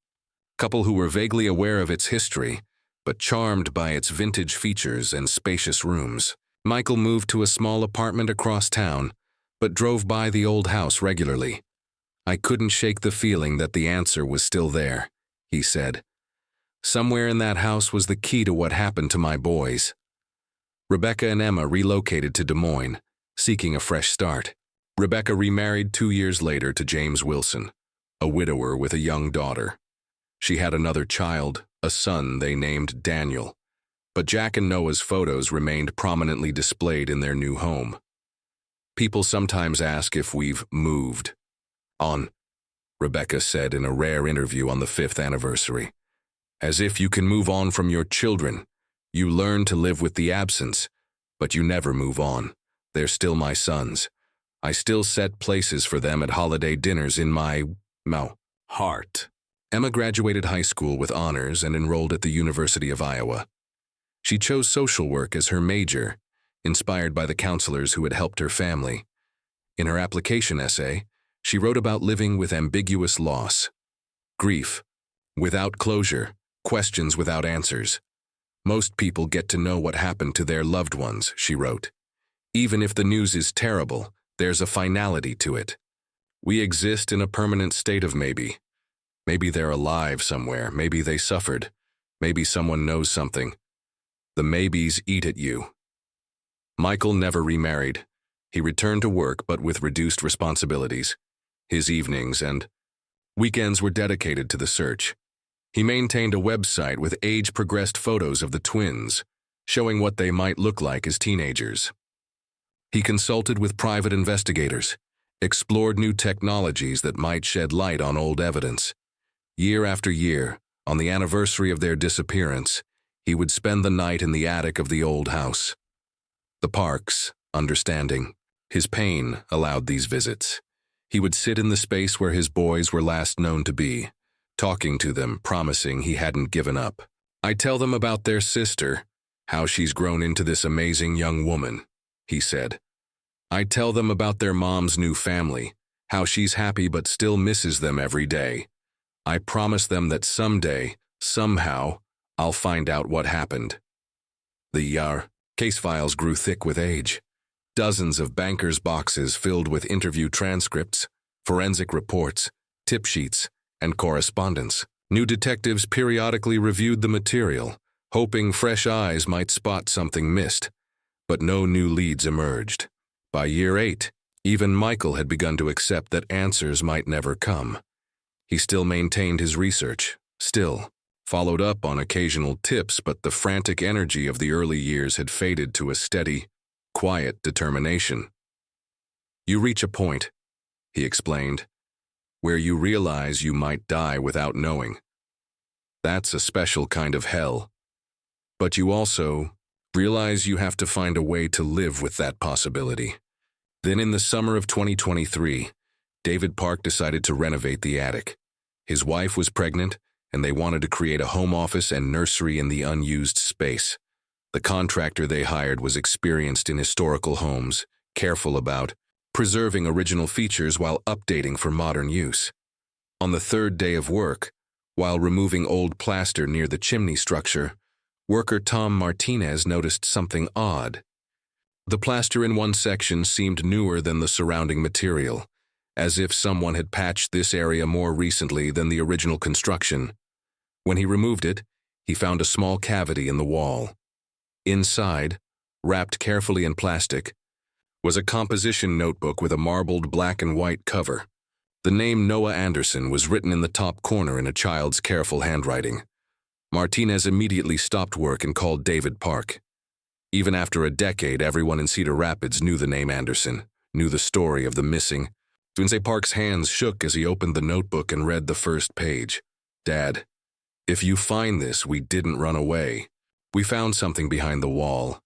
couple who were vaguely aware of its history, but charmed by its vintage features and spacious rooms. Michael moved to a small apartment across town, but drove by the old house regularly. "I couldn't shake the feeling that the answer was still there," he said. "Somewhere in that house was the key to what happened to my boys." Rebecca and Emma relocated to Des Moines, seeking a fresh start. Rebecca remarried 2 years later to James Wilson, a widower with a young daughter. She had another child, a son they named Daniel, but Jack and Noah's photos remained prominently displayed in their new home. "People sometimes ask if we've moved on," Rebecca said in a rare interview on the 5th anniversary. "As if you can move on from your children. You learn to live with the absence, but you never move on. They're still my sons. I still set places for them at holiday dinners in my heart." Emma graduated high school with honors and enrolled at the University of Iowa. She chose social work as her major, inspired by the counselors who had helped her family. In her application essay, she wrote about living with ambiguous loss, grief without closure, questions without answers. "Most people get to know what happened to their loved ones," she wrote. "Even if the news is terrible, there's a finality to it. We exist in a permanent state of maybe. Maybe they're alive somewhere, maybe they suffered, maybe someone knows something. The maybes eat at you." Michael never remarried. He returned to work, but with reduced responsibilities. His evenings and weekends were dedicated to the search. He maintained a website with age-progressed photos of the twins, showing what they might look like as teenagers. He consulted with private investigators, explored new technologies that might shed light on old evidence. Year after year, on the anniversary of their disappearance, he would spend the night in the attic of the old house. The Parks, understanding his pain, allowed these visits. He would sit in the space where his boys were last known to be, talking to them, promising he hadn't given up. "I tell them about their sister, how she's grown into this amazing young woman," he said. "I tell them about their mom's new family, how she's happy but still misses them every day. I promise them that someday, somehow, I'll find out what happened." The case files grew thick with age. Dozens of bankers' boxes filled with interview transcripts, forensic reports, tip sheets, and correspondence. New detectives periodically reviewed the material, hoping fresh eyes might spot something missed, but no new leads emerged. By year 8, even Michael had begun to accept that answers might never come. He still maintained his research, still followed up on occasional tips, but the frantic energy of the early years had faded to a steady, quiet determination. You reach a point, he explained, where you realize you might die without knowing. That's a special kind of hell. But you also realize you have to find a way to live with that possibility. Then in the summer of 2023, David Park decided to renovate the attic. His wife was pregnant, and they wanted to create a home office and nursery in the unused space. The contractor they hired was experienced in historical homes, careful about preserving original features while updating for modern use. On the third day of work, while removing old plaster near the chimney structure, worker Tom Martinez noticed something odd. The plaster in one section seemed newer than the surrounding material, as if someone had patched this area more recently than the original construction. When he removed it, he found a small cavity in the wall. Inside, wrapped carefully in plastic, was a composition notebook with a marbled black and white cover. The name Noah Anderson was written in the top corner in a child's careful handwriting. Martinez immediately stopped work and called David Park. Even after a decade, everyone in Cedar Rapids knew the name Anderson, knew the story of the missing. Twinse Park's hands shook as he opened the notebook and read the first page. Dad, if you find this, we didn't run away. We found something behind the wall.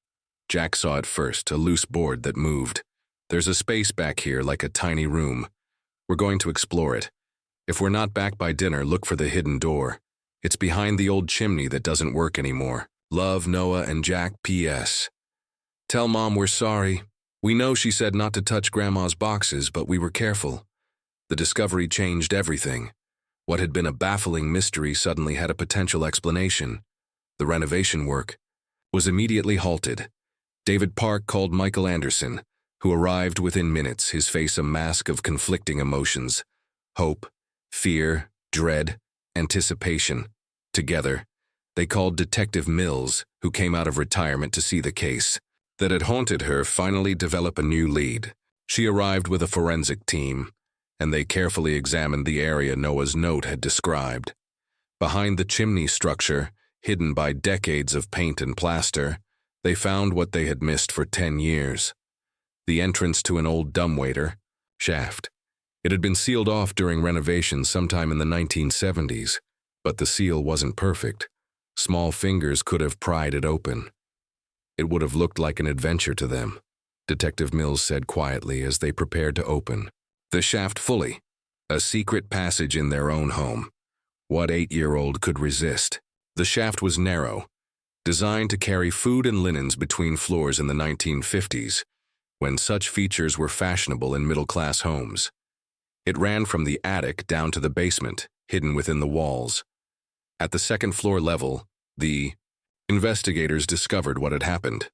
Jack saw it first, a loose board that moved. There's a space back here like a tiny room. We're going to explore it. If we're not back by dinner, look for the hidden door. It's behind the old chimney that doesn't work anymore. Love, Noah and Jack, P.S. Tell Mom we're sorry. We know she said not to touch Grandma's boxes, but we were careful. The discovery changed everything. What had been a baffling mystery suddenly had a potential explanation. The renovation work was immediately halted. David Park called Michael Anderson, who arrived within minutes, his face a mask of conflicting emotions. Hope, fear, dread, anticipation. Together, they called Detective Mills, who came out of retirement to see the case that had haunted her finally develop a new lead. She arrived with a forensic team, and they carefully examined the area Noah's note had described. Behind the chimney structure, hidden by decades of paint and plaster, they found what they had missed for 10 years. The entrance to an old dumbwaiter shaft. It had been sealed off during renovations sometime in the 1970s, but the seal wasn't perfect. Small fingers could have pried it open. It would have looked like an adventure to them, Detective Mills said quietly as they prepared to open the shaft fully, a secret passage in their own home. What 8-year-old could resist? The shaft was narrow, designed to carry food and linens between floors in the 1950s, when such features were fashionable in middle-class homes. It ran from the attic down to the basement, hidden within the walls. At the second-floor level, the investigators discovered what had happened.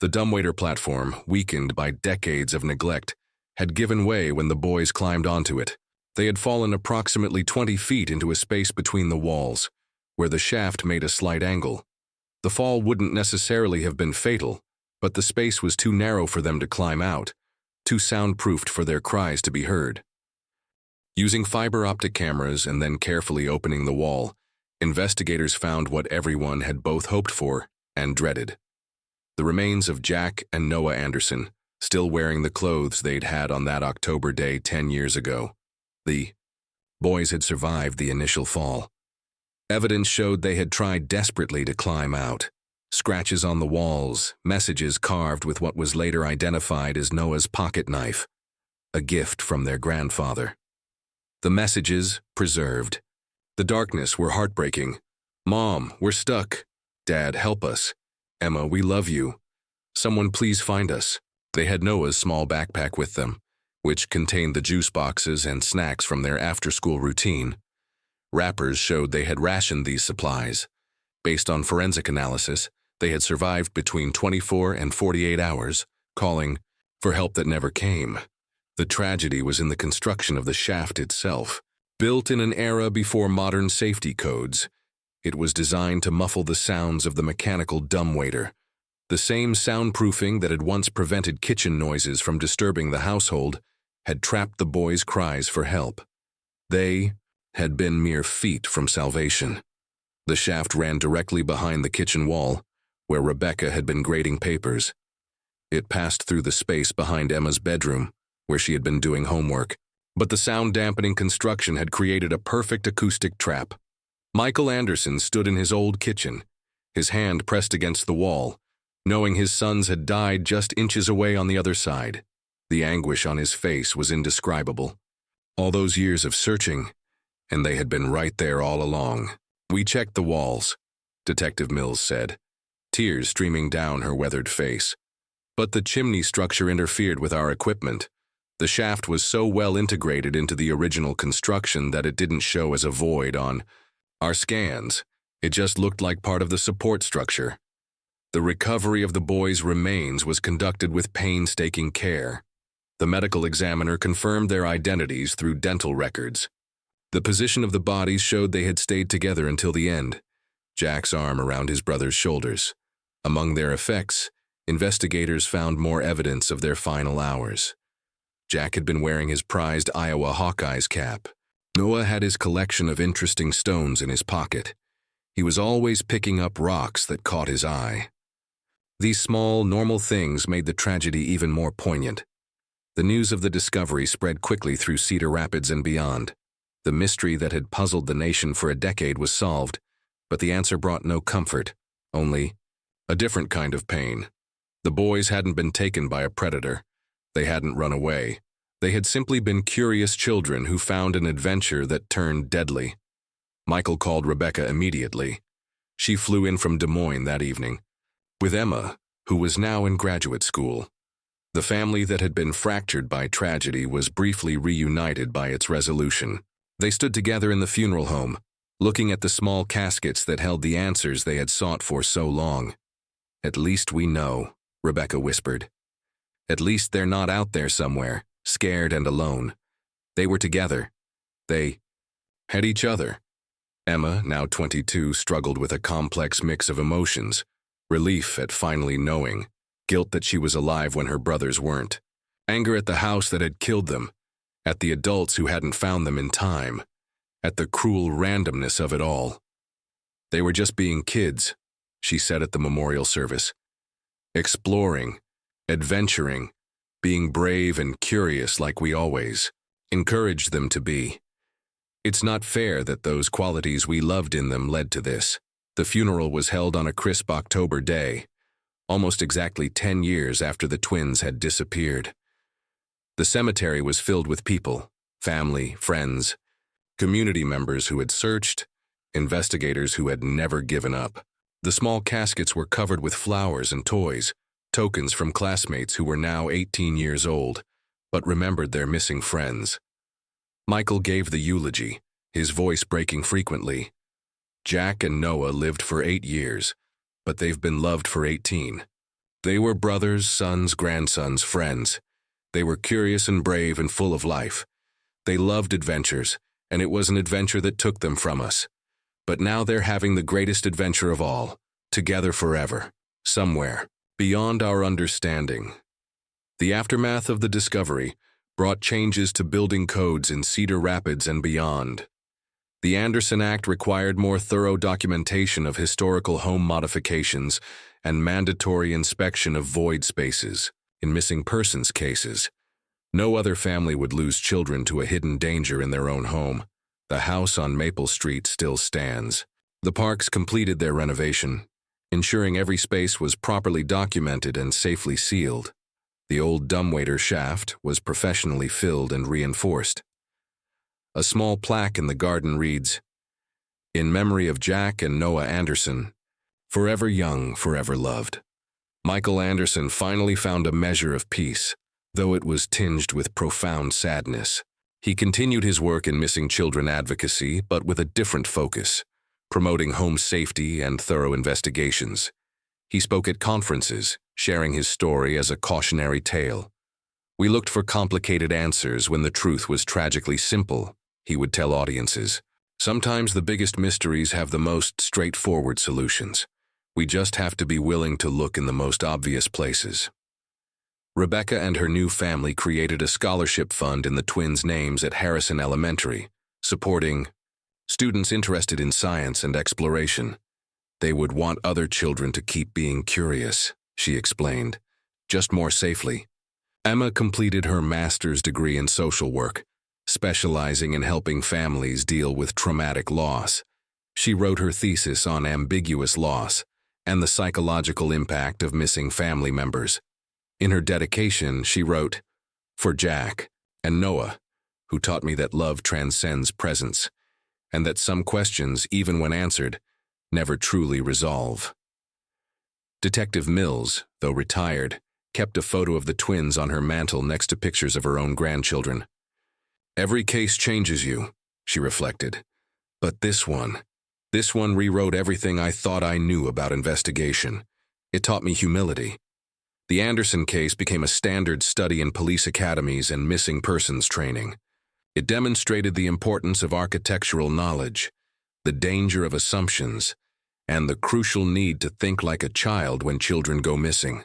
The dumbwaiter platform, weakened by decades of neglect, had given way when the boys climbed onto it. They had fallen approximately 20 feet into a space between the walls, where the shaft made a slight angle. The fall wouldn't necessarily have been fatal, but the space was too narrow for them to climb out, too soundproofed for their cries to be heard. Using fiber optic cameras and then carefully opening the wall, investigators found what everyone had both hoped for and dreaded. The remains of Jack and Noah Anderson, still wearing the clothes they'd had on that October day 10 years ago. The boys had survived the initial fall. Evidence showed they had tried desperately to climb out. Scratches on the walls, messages carved with what was later identified as Noah's pocket knife, a gift from their grandfather. The messages preserved. The darkness were heartbreaking. Mom, we're stuck. Dad, help us. Emma, we love you. Someone please find us. They had Noah's small backpack with them, which contained the juice boxes and snacks from their after-school routine. Wrappers showed they had rationed these supplies. Based on forensic analysis, they had survived between 24 and 48 hours, calling for help that never came. The tragedy was in the construction of the shaft itself. Built in an era before modern safety codes, It was designed to muffle the sounds of the mechanical dumbwaiter, the same soundproofing that had once prevented kitchen noises from disturbing the household had trapped the boys' cries for help. They had been mere feet from salvation. The shaft ran directly behind the kitchen wall, where Rebecca had been grading papers. It passed through the space behind Emma's bedroom, where she had been doing homework, but the sound-dampening construction had created a perfect acoustic trap. Michael Anderson stood in his old kitchen, his hand pressed against the wall, knowing his sons had died just inches away on the other side. The anguish on his face was indescribable. All those years of searching, and they had been right there all along. "We checked the walls," Detective Mills said, tears streaming down her weathered face. "But the chimney structure interfered with our equipment. The shaft was so well integrated into the original construction that it didn't show as a void on our scans. It just looked like part of the support structure. The recovery of the boys' remains was conducted with painstaking care. The medical examiner confirmed their identities through dental records. The position of the bodies showed they had stayed together until the end, Jack's arm around his brother's shoulders. Among their effects, investigators found more evidence of their final hours. Jack had been wearing his prized Iowa Hawkeyes cap. Noah had his collection of interesting stones in his pocket. He was always picking up rocks that caught his eye. These small, normal things made the tragedy even more poignant. The news of the discovery spread quickly through Cedar Rapids and beyond. The mystery that had puzzled the nation for a decade was solved, but the answer brought no comfort, only a different kind of pain. The boys hadn't been taken by a predator. They hadn't run away. They had simply been curious children who found an adventure that turned deadly. Michael called Rebecca immediately. She flew in from Des Moines that evening, with Emma, who was now in graduate school. The family that had been fractured by tragedy was briefly reunited by its resolution. They stood together in the funeral home, looking at the small caskets that held the answers they had sought for so long. "At least we know," Rebecca whispered. "At least they're not out there somewhere, scared and alone. They were together. They had each other." Emma, now 22, struggled with a complex mix of emotions: relief at finally knowing, guilt that she was alive when her brothers weren't, anger at the house that had killed them, at the adults who hadn't found them in time, at the cruel randomness of it all. "They were just being kids," she said at the memorial service. "Exploring, adventuring, being brave and curious like we always encouraged them to be. It's not fair that those qualities we loved in them led to this." The funeral was held on a crisp October day, almost exactly 10 years after the twins had disappeared. The cemetery was filled with people, family, friends, community members who had searched, investigators who had never given up. The small caskets were covered with flowers and toys, tokens from classmates who were now 18 years old, but remembered their missing friends. Michael gave the eulogy, his voice breaking frequently. "Jack and Noah lived for 8 years, but they've been loved for 18. They were brothers, sons, grandsons, friends. They were curious and brave and full of life. They loved adventures, and it was an adventure that took them from us. But now they're having the greatest adventure of all, together forever, somewhere, beyond our understanding." The aftermath of the discovery brought changes to building codes in Cedar Rapids and beyond. The Anderson Act required more thorough documentation of historical home modifications and mandatory inspection of void spaces. In missing persons cases, no other family would lose children to a hidden danger in their own home. The house on Maple Street still stands. The Parks completed their renovation, ensuring every space was properly documented and safely sealed. The old dumbwaiter shaft was professionally filled and reinforced. A small plaque in the garden reads, "In memory of Jack and Noah Anderson, forever young, forever loved." Michael Anderson finally found a measure of peace, though it was tinged with profound sadness. He continued his work in missing children advocacy, but with a different focus, promoting home safety and thorough investigations. He spoke at conferences, sharing his story as a cautionary tale. "We looked for complicated answers when the truth was tragically simple," he would tell audiences. Sometimes the biggest mysteries have the most straightforward solutions. We just have to be willing to look in the most obvious places. Rebecca and her new family created a scholarship fund in the twins' names at Harrison Elementary, supporting students interested in science and exploration. They would want other children to keep being curious, she explained, just more safely. Emma completed her master's degree in social work, specializing in helping families deal with traumatic loss. She wrote her thesis on ambiguous loss and the psychological impact of missing family members. In her dedication, she wrote, "For Jack and Noah, who taught me that love transcends presence, and that some questions, even when answered, never truly resolve." Detective Mills, though retired, kept a photo of the twins on her mantle next to pictures of her own grandchildren. "Every case changes you," she reflected. "But this one rewrote everything I thought I knew about investigation. It taught me humility." The Anderson case became a standard study in police academies and missing persons training. It demonstrated the importance of architectural knowledge, the danger of assumptions, and the crucial need to think like a child when children go missing.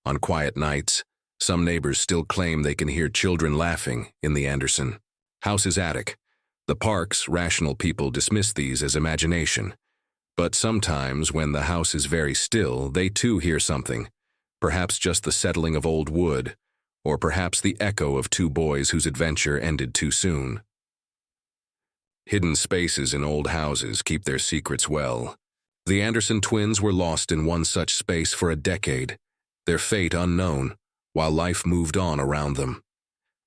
On quiet nights, some neighbors still claim they can hear children laughing in the Anderson house's attic. The Park's rational people dismiss these as imagination. But sometimes, when the house is very still, they too hear something. Perhaps just the settling of old wood, or perhaps the echo of two boys whose adventure ended too soon. Hidden spaces in old houses keep their secrets well. The Anderson twins were lost in one such space for a decade, their fate unknown, while life moved on around them.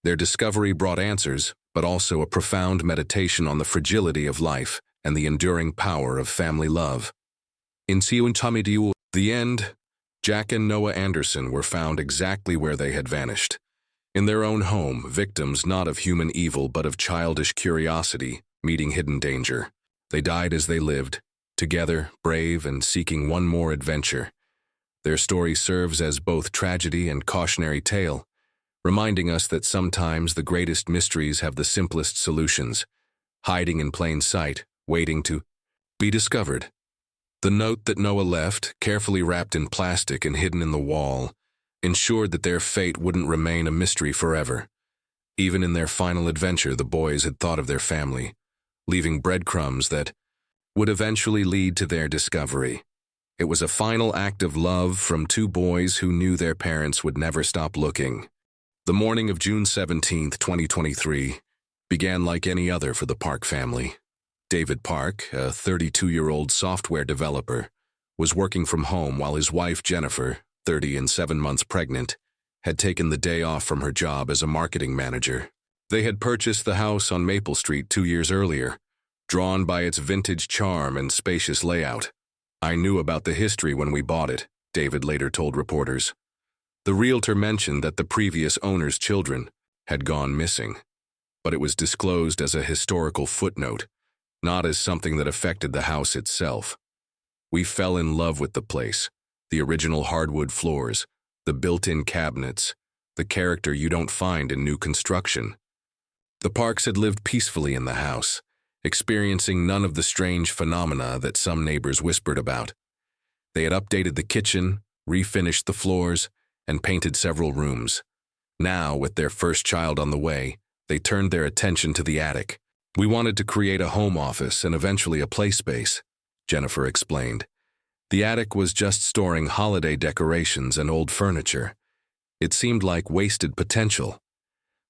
Their discovery brought answers, but also a profound meditation on the fragility of life and the enduring power of family love. In the end, Jack and Noah Anderson were found exactly where they had vanished. In their own home, victims not of human evil but of childish curiosity, meeting hidden danger. They died as they lived, together, brave and seeking one more adventure. Their story serves as both tragedy and cautionary tale, reminding us that sometimes the greatest mysteries have the simplest solutions, hiding in plain sight, waiting to be discovered. The note that Noah left, carefully wrapped in plastic and hidden in the wall, ensured that their fate wouldn't remain a mystery forever. Even in their final adventure, the boys had thought of their family, leaving breadcrumbs that would eventually lead to their discovery. It was a final act of love from two boys who knew their parents would never stop looking. The morning of June 17, 2023, began like any other for the Park family. David Park, a 32-year-old software developer, was working from home while his wife Jennifer, 30 and 7 months pregnant, had taken the day off from her job as a marketing manager. They had purchased the house on Maple Street 2 years earlier, drawn by its vintage charm and spacious layout. "I knew about the history when we bought it," David later told reporters. The realtor mentioned that the previous owner's children had gone missing, but it was disclosed as a historical footnote, not as something that affected the house itself. "We fell in love with the place, the original hardwood floors, the built-in cabinets, the character you don't find in new construction." The Parks had lived peacefully in the house, experiencing none of the strange phenomena that some neighbors whispered about. They had updated the kitchen, refinished the floors, and painted several rooms. Now, with their first child on the way, they turned their attention to the attic. "We wanted to create a home office and eventually a play space," Jennifer explained. The attic was just storing holiday decorations and old furniture. It seemed like wasted potential.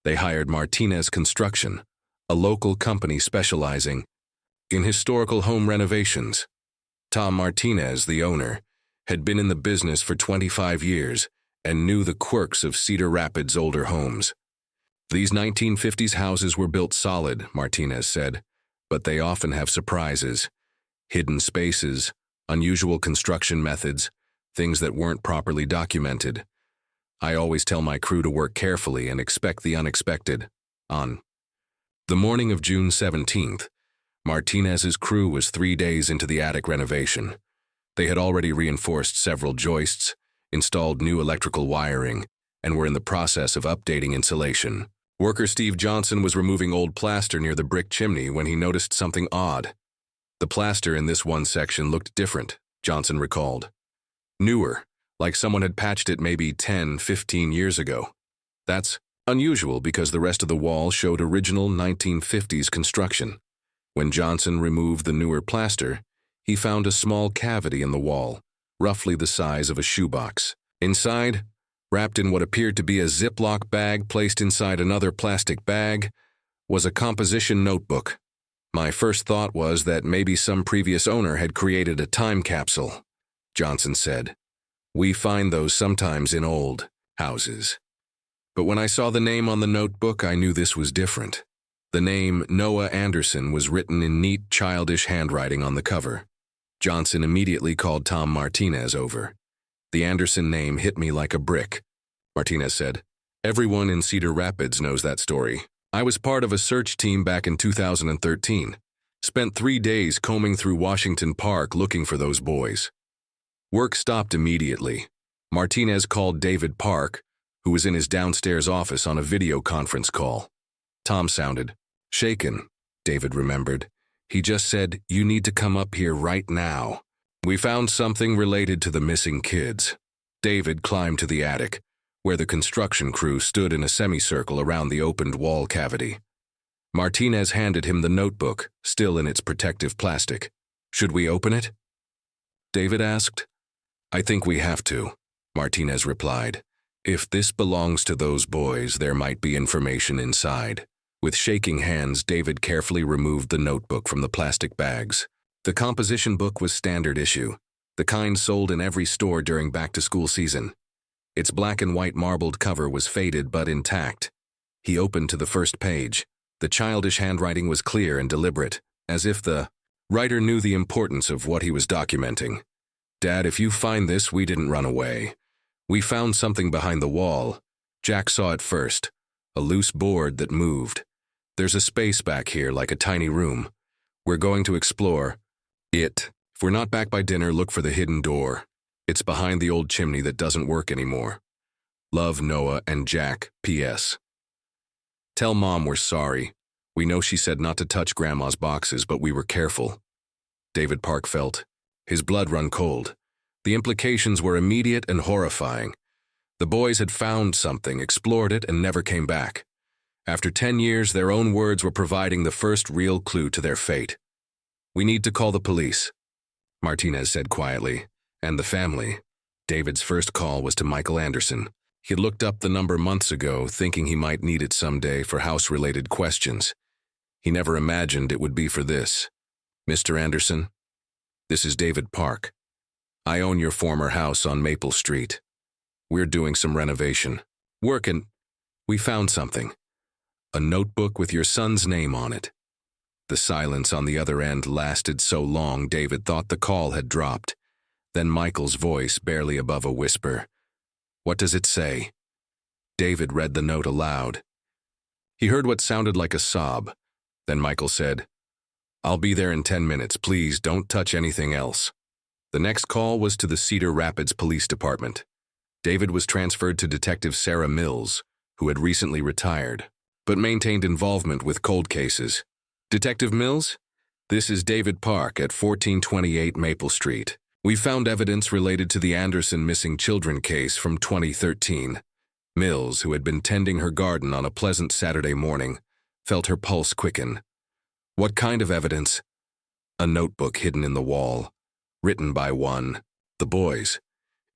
They hired Martinez Construction, a local company specializing in historical home renovations. Tom Martinez, the owner, had been in the business for 25 years and knew the quirks of Cedar Rapids' older homes. "These 1950s houses were built solid," Martinez said, "but they often have surprises. Hidden spaces, unusual construction methods, things that weren't properly documented. I always tell my crew to work carefully and expect the unexpected." On the morning of June 17th, Martinez's crew was 3 days into the attic renovation. They had already reinforced several joists, installed new electrical wiring, and were in the process of updating insulation. Worker Steve Johnson was removing old plaster near the brick chimney when he noticed something odd. The plaster in this one section looked different, Johnson recalled. Newer, like someone had patched it maybe 10, 15 years ago. That's unusual because the rest of the wall showed original 1950s construction. When Johnson removed the newer plaster, he found a small cavity in the wall, roughly the size of a shoebox. Inside, wrapped in what appeared to be a Ziploc bag placed inside another plastic bag, was a composition notebook. My first thought was that maybe some previous owner had created a time capsule, Johnson said. We find those sometimes in old houses. But when I saw the name on the notebook, I knew this was different. The name Noah Anderson was written in neat, childish handwriting on the cover. Johnson immediately called Tom Martinez over. The Anderson name hit me like a brick, Martinez said. Everyone in Cedar Rapids knows that story. I was part of a search team back in 2013. Spent 3 days combing through Washington Park looking for those boys. Work stopped immediately. Martinez called David Park, who was in his downstairs office on a video conference call. Tom sounded shaken, David remembered. He just said, "You need to come up here right now. We found something related to the missing kids." David climbed to the attic, where the construction crew stood in a semicircle around the opened wall cavity. Martinez handed him the notebook, still in its protective plastic. "Should we open it?" David asked. "I think we have to," Martinez replied. "If this belongs to those boys, there might be information inside." With shaking hands, David carefully removed the notebook from the plastic bags. The composition book was standard issue, the kind sold in every store during back-to-school season. Its black and white marbled cover was faded but intact. He opened to the first page. The childish handwriting was clear and deliberate, as if the writer knew the importance of what he was documenting. "Dad, if you find this, we didn't run away. We found something behind the wall. Jack saw it first, a loose board that moved. There's a space back here like a tiny room. We're going to explore it. If we're not back by dinner, look for the hidden door. It's behind the old chimney that doesn't work anymore. Love, Noah and Jack, P.S. Tell Mom we're sorry. We know she said not to touch Grandma's boxes, but we were careful." David Park felt his blood run cold. The implications were immediate and horrifying. The boys had found something, explored it, and never came back. After 10 years, their own words were providing the first real clue to their fate. "We need to call the police," Martinez said quietly. "And the family." David's first call was to Michael Anderson. He had looked up the number months ago, thinking he might need it someday for house-related questions. He never imagined it would be for this. "Mr. Anderson, this is David Park. I own your former house on Maple Street. We're doing some renovation work and we found something. A notebook with your son's name on it." The silence on the other end lasted so long David thought the call had dropped. Then Michael's voice, barely above a whisper. "What does it say?" David read the note aloud. He heard what sounded like a sob. Then Michael said, "I'll be there in 10 minutes. Please don't touch anything else." The next call was to the Cedar Rapids Police Department. David was transferred to Detective Sarah Mills, who had recently retired, but maintained involvement with cold cases. "Detective Mills, this is David Park at 1428 Maple Street. We found evidence related to the Anderson missing children case from 2013. Mills, who had been tending her garden on a pleasant Saturday morning, felt her pulse quicken. "What kind of evidence?" "A notebook hidden in the wall, written by the boys.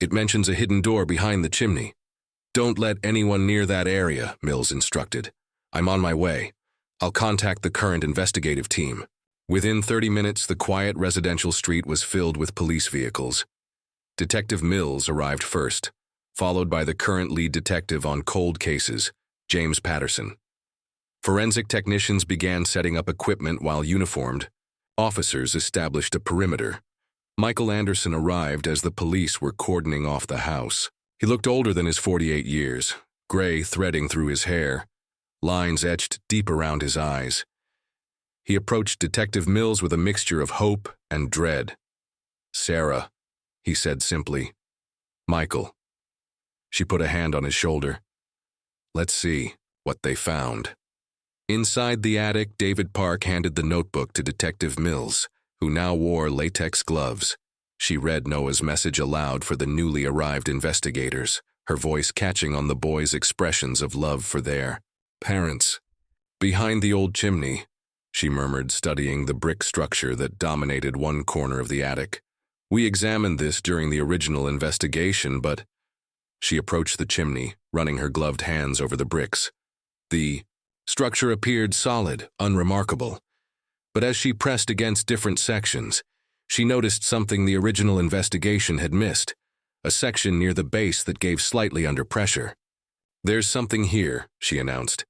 It mentions a hidden door behind the chimney." "Don't let anyone near that area," Mills instructed. "I'm on my way. I'll contact the current investigative team." Within 30 minutes, the quiet residential street was filled with police vehicles. Detective Mills arrived first, followed by the current lead detective on cold cases, James Patterson. Forensic technicians began setting up equipment while uniformed. Officers established a perimeter. Michael Anderson arrived as the police were cordoning off the house. He looked older than his 48 years, gray threading through his hair, lines etched deep around his eyes. He approached Detective Mills with a mixture of hope and dread. "Sarah," he said simply. "Michael." She put a hand on his shoulder. "Let's see." what they found. Inside the attic, David Park handed the notebook to Detective Mills, who now wore latex gloves. She read Noah's message aloud for the newly arrived investigators, her voice catching on the boys' expressions of love for their parents. "Behind the old chimney," she murmured, studying the brick structure that dominated one corner of the attic. "We examined this during the original investigation, but—" She approached the chimney, running her gloved hands over the bricks. The structure appeared solid, unremarkable. But as she pressed against different sections, she noticed something the original investigation had missed, a section near the base that gave slightly under pressure. "There's something here," she announced.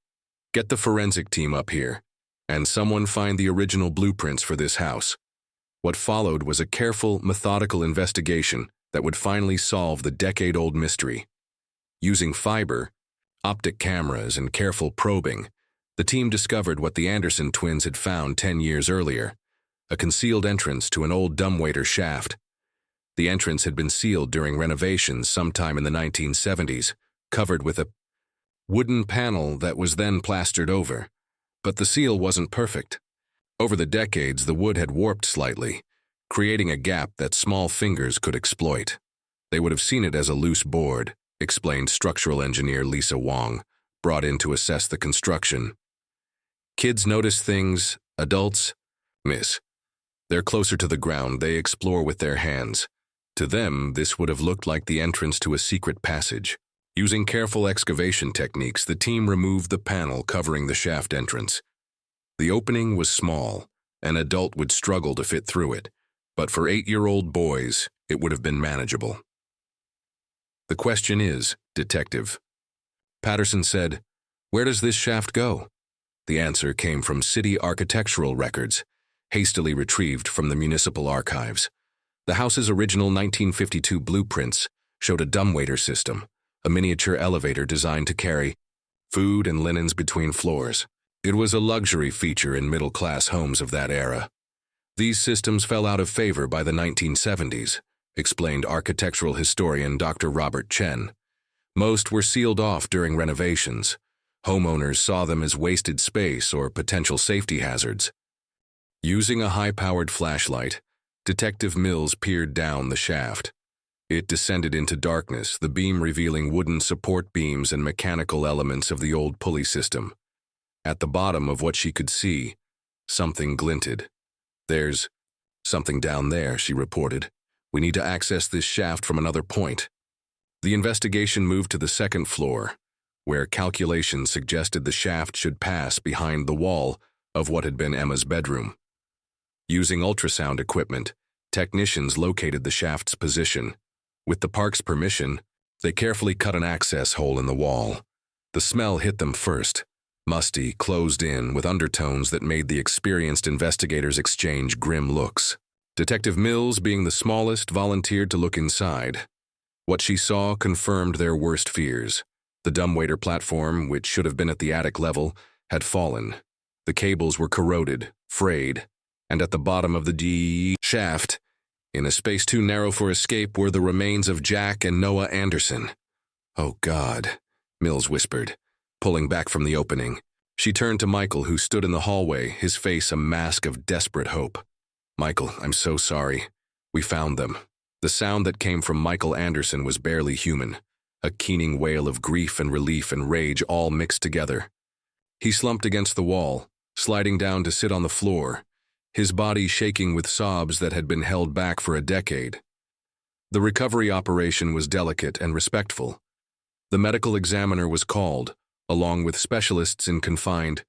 "Get the forensic team up here, and someone find the original blueprints for this house." What followed was a careful, methodical investigation that would finally solve the decade-old mystery. Using fiber, optic cameras, and careful probing, the team discovered what the Anderson twins had found 10 years earlier, a concealed entrance to an old dumbwaiter shaft. The entrance had been sealed during renovations sometime in the 1970s, covered with a wooden panel that was then plastered over. But the seal wasn't perfect. Over the decades, the wood had warped slightly, creating a gap that small fingers could exploit. They would have seen it as a loose board, explained structural engineer Lisa Wong, brought in to assess the construction. "Kids notice things, adults miss. They're closer to the ground, they explore with their hands. To them, this would have looked like the entrance to a secret passage. Using careful excavation techniques, the team removed the panel covering the shaft entrance. The opening was small. An adult would struggle to fit through it, but for 8-year-old boys, it would have been manageable." "The question is, Detective," Patterson said, "where does this shaft go?" The answer came from city architectural records, hastily retrieved from the municipal archives. The house's original 1952 blueprints showed a dumbwaiter system, a miniature elevator designed to carry food and linens between floors. It was a luxury feature in middle-class homes of that era. These systems fell out of favor by the 1970s, explained architectural historian Dr. Robert Chen. Most were sealed off during renovations. Homeowners saw them as wasted space or potential safety hazards. Using a high-powered flashlight, Detective Mills peered down the shaft. It descended into darkness, the beam revealing wooden support beams and mechanical elements of the old pulley system. At the bottom of what she could see, something glinted. "There's something down there," she reported. "We need to access this shaft from another point." The investigation moved to the second floor, where calculations suggested the shaft should pass behind the wall of what had been Emma's bedroom. Using ultrasound equipment, technicians located the shaft's position. With the park's permission, they carefully cut an access hole in the wall. The smell hit them first, musty, closed in, with undertones that made the experienced investigators exchange grim looks. Detective Mills, being the smallest, volunteered to look inside. What she saw confirmed their worst fears. The dumbwaiter platform, which should have been at the attic level, had fallen. The cables were corroded, frayed, and at the bottom of the shaft, in a space too narrow for escape, were the remains of Jack and Noah Anderson. "Oh, God," Mills whispered, pulling back from the opening. She turned to Michael, who stood in the hallway, his face a mask of desperate hope. "Michael, I'm so sorry. We found them." The sound that came from Michael Anderson was barely human, a keening wail of grief and relief and rage all mixed together. He slumped against the wall, sliding down to sit on the floor, his body shaking with sobs that had been held back for a decade. The recovery operation was delicate and respectful. The medical examiner was called, along with specialists in confined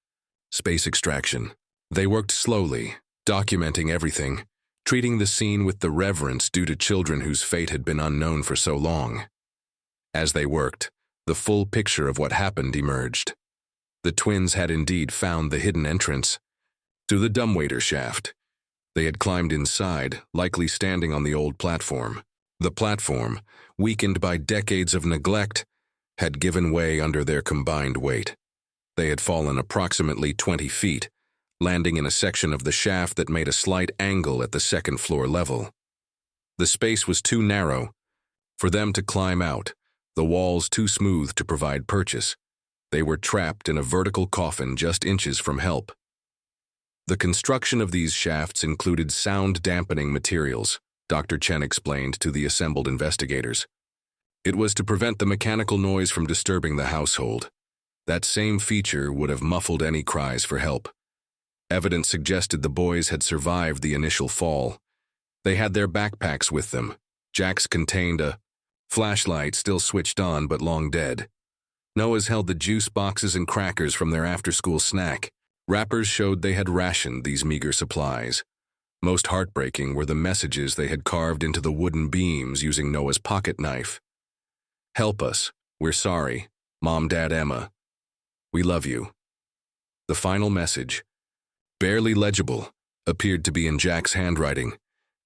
space extraction. They worked slowly, documenting everything, treating the scene with the reverence due to children whose fate had been unknown for so long. As they worked, the full picture of what happened emerged. The twins had indeed found the hidden entrance to the dumbwaiter shaft. They had climbed inside, likely standing on the old platform. The platform, weakened by decades of neglect, had given way under their combined weight. They had fallen approximately 20 feet, landing in a section of the shaft that made a slight angle at the second floor level. The space was too narrow for them to climb out, the walls too smooth to provide purchase. They were trapped in a vertical coffin just inches from help. The construction of these shafts included sound-dampening materials, Dr. Chen explained to the assembled investigators. It was to prevent the mechanical noise from disturbing the household. That same feature would have muffled any cries for help. Evidence suggested the boys had survived the initial fall. They had their backpacks with them. Jack's contained a flashlight still switched on but long dead. Noah's held the juice boxes and crackers from their after-school snack. Wrappers showed they had rationed these meager supplies. Most heartbreaking were the messages they had carved into the wooden beams using Noah's pocket knife. "Help us. We're sorry. Mom, Dad, Emma. We love you." The final message, barely legible, appeared to be in Jack's handwriting.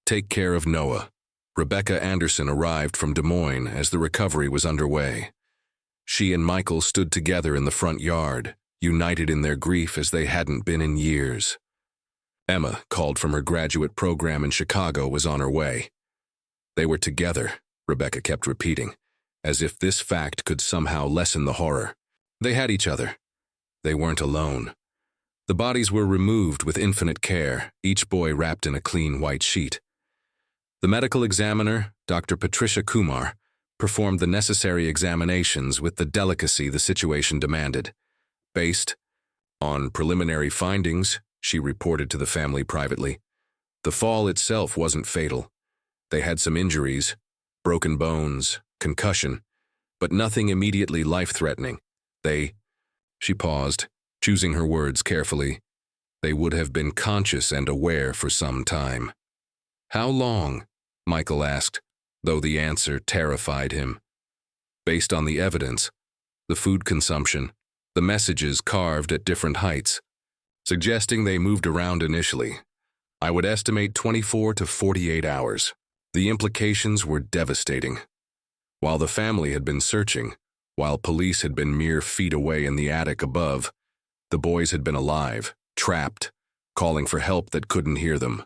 "Take care of Noah." Rebecca Anderson arrived from Des Moines as the recovery was underway. She and Michael stood together in the front yard, united in their grief as they hadn't been in years. Emma, called from her graduate program in Chicago, was on her way. They were together, Rebecca kept repeating, as if this fact could somehow lessen the horror. They had each other. They weren't alone. The bodies were removed with infinite care, each boy wrapped in a clean white sheet. The medical examiner, Dr. Patricia Kumar, performed the necessary examinations with the delicacy the situation demanded. Based on preliminary findings, she reported to the family privately, the fall itself wasn't fatal. They had some injuries, broken bones, concussion, but nothing immediately life-threatening. She paused, choosing her words carefully. They would have been conscious and aware for some time. "How long?" Michael asked, though the answer terrified him. Based on the evidence, the food consumption, the messages carved at different heights, suggesting they moved around initially, I would estimate 24 to 48 hours. The implications were devastating. While the family had been searching, while police had been mere feet away in the attic above, the boys had been alive, trapped, calling for help that couldn't hear them.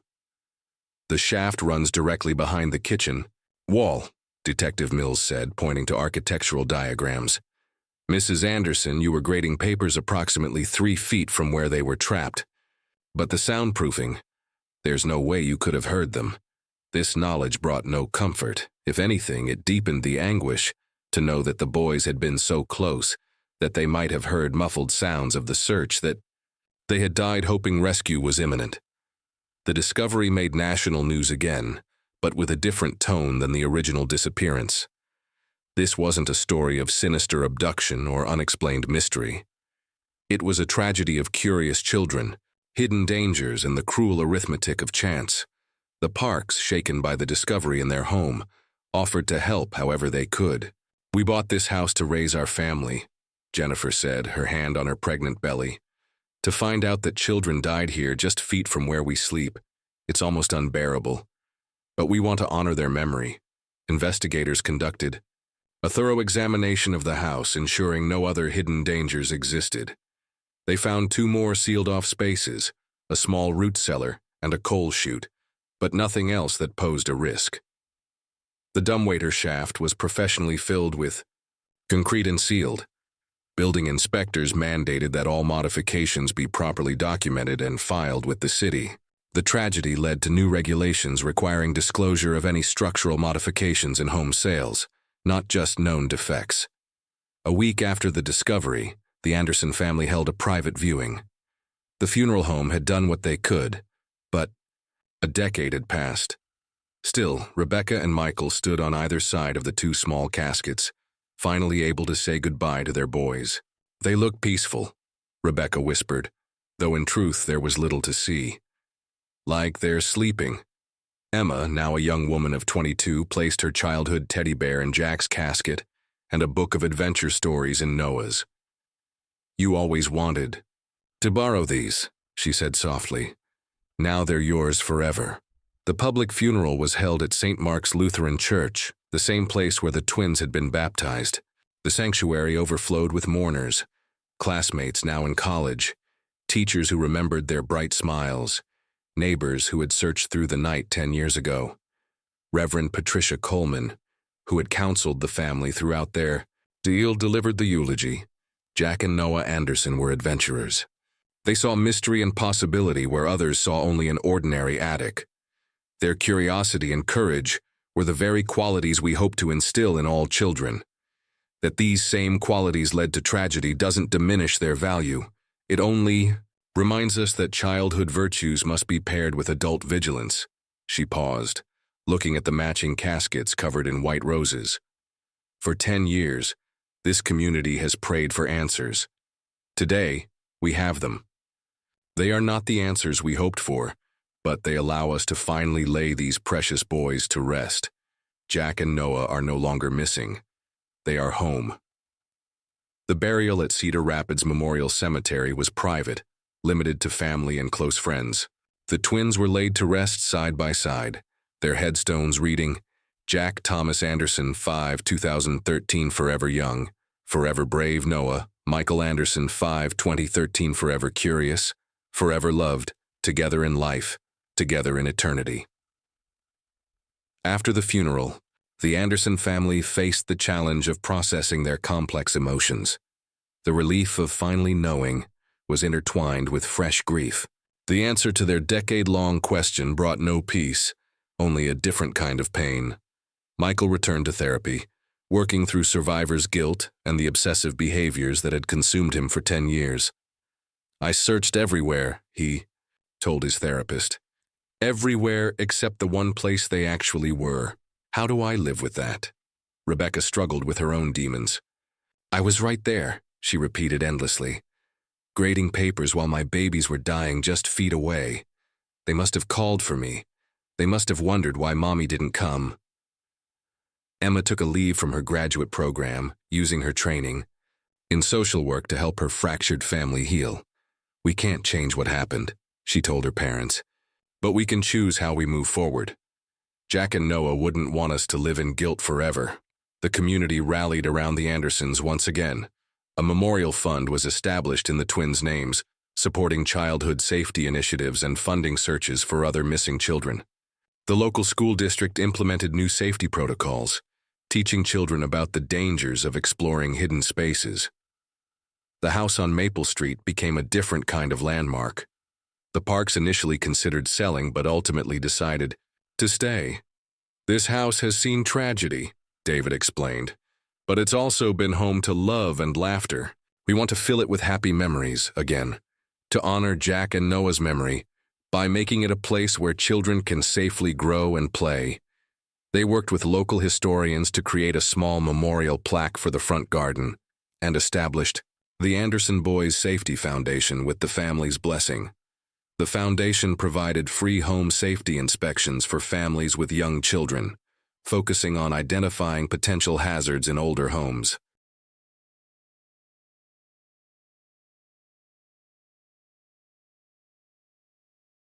"The shaft runs directly behind the kitchen wall," Detective Mills said, pointing to architectural diagrams. "Mrs. Anderson, you were grading papers approximately 3 feet from where they were trapped. But the soundproofing, there's no way you could have heard them." This knowledge brought no comfort. If anything, it deepened the anguish to know that the boys had been so close that they might have heard muffled sounds of the search, that they had died hoping rescue was imminent. The discovery made national news again, but with a different tone than the original disappearance. This wasn't a story of sinister abduction or unexplained mystery. It was a tragedy of curious children, hidden dangers, and the cruel arithmetic of chance. The Parks, shaken by the discovery in their home, offered to help however they could. "We bought this house to raise our family," Jennifer said, her hand on her pregnant belly. "To find out that children died here just feet from where we sleep, it's almost unbearable. But we want to honor their memory." Investigators conducted a thorough examination of the house, ensuring no other hidden dangers existed. They found 2 more sealed-off spaces, a small root cellar and a coal chute, but nothing else that posed a risk. The dumbwaiter shaft was professionally filled with concrete and sealed. Building inspectors mandated that all modifications be properly documented and filed with the city. The tragedy led to new regulations requiring disclosure of any structural modifications in home sales, not just known defects. A week after the discovery, the Anderson family held a private viewing. The funeral home had done what they could, but a decade had passed. Still, Rebecca and Michael stood on either side of the 2 small caskets, finally able to say goodbye to their boys. "They look peaceful," Rebecca whispered, though in truth there was little to see. "Like they're sleeping." Emma, now a young woman of 22, placed her childhood teddy bear in Jack's casket and a book of adventure stories in Noah's. "You always wanted to borrow these," she said softly. "Now they're yours forever." The public funeral was held at St. Mark's Lutheran Church, the same place where the twins had been baptized. The sanctuary overflowed with mourners, classmates now in college, teachers who remembered their bright smiles, neighbors who had searched through the night 10 years ago. Reverend Patricia Coleman, who had counseled the family throughout their deal, delivered the eulogy. Jack and Noah Anderson were adventurers. They saw mystery and possibility where others saw only an ordinary attic. Their curiosity and courage were the very qualities we hope to instill in all children. That these same qualities led to tragedy doesn't diminish their value. It only reminds us that childhood virtues must be paired with adult vigilance. She paused, looking at the matching caskets covered in white roses. For 10 years, this community has prayed for answers. Today, we have them. They are not the answers we hoped for, but they allow us to finally lay these precious boys to rest. Jack and Noah are no longer missing. They are home. The burial at Cedar Rapids Memorial Cemetery was private, limited to family and close friends. The twins were laid to rest side by side, their headstones reading, Jack Thomas Anderson, 5, 2013, Forever Young, Forever Brave Noah, Michael Anderson, 5, 2013, Forever Curious, Forever Loved, Together in Life, Together in Eternity. After the funeral, the Anderson family faced the challenge of processing their complex emotions. The relief of finally knowing was intertwined with fresh grief. The answer to their decade-long question brought no peace, only a different kind of pain. Michael returned to therapy, working through survivor's guilt and the obsessive behaviors that had consumed him for 10 years. "I searched everywhere," he told his therapist. "Everywhere except the one place they actually were. How do I live with that?" Rebecca struggled with her own demons. "I was right there," she repeated endlessly, grading papers while my babies were dying just feet away. They must have called for me. They must have wondered why Mommy didn't come. Emma took a leave from her graduate program, using her training in social work to help her fractured family heal. "We can't change what happened," she told her parents, "but we can choose how we move forward." Jack and Noah wouldn't want us to live in guilt forever. The community rallied around the Andersons once again. A memorial fund was established in the twins' names, supporting childhood safety initiatives and funding searches for other missing children. The local school district implemented new safety protocols, teaching children about the dangers of exploring hidden spaces. The house on Maple Street became a different kind of landmark. The Parks initially considered selling but ultimately decided to stay. "This house has seen tragedy," David explained, "but it's also been home to love and laughter. We want to fill it with happy memories again, to honor Jack and Noah's memory by making it a place where children can safely grow and play." They worked with local historians to create a small memorial plaque for the front garden and established the Anderson Boys Safety Foundation with the family's blessing. The foundation provided free home safety inspections for families with young children, focusing on identifying potential hazards in older homes.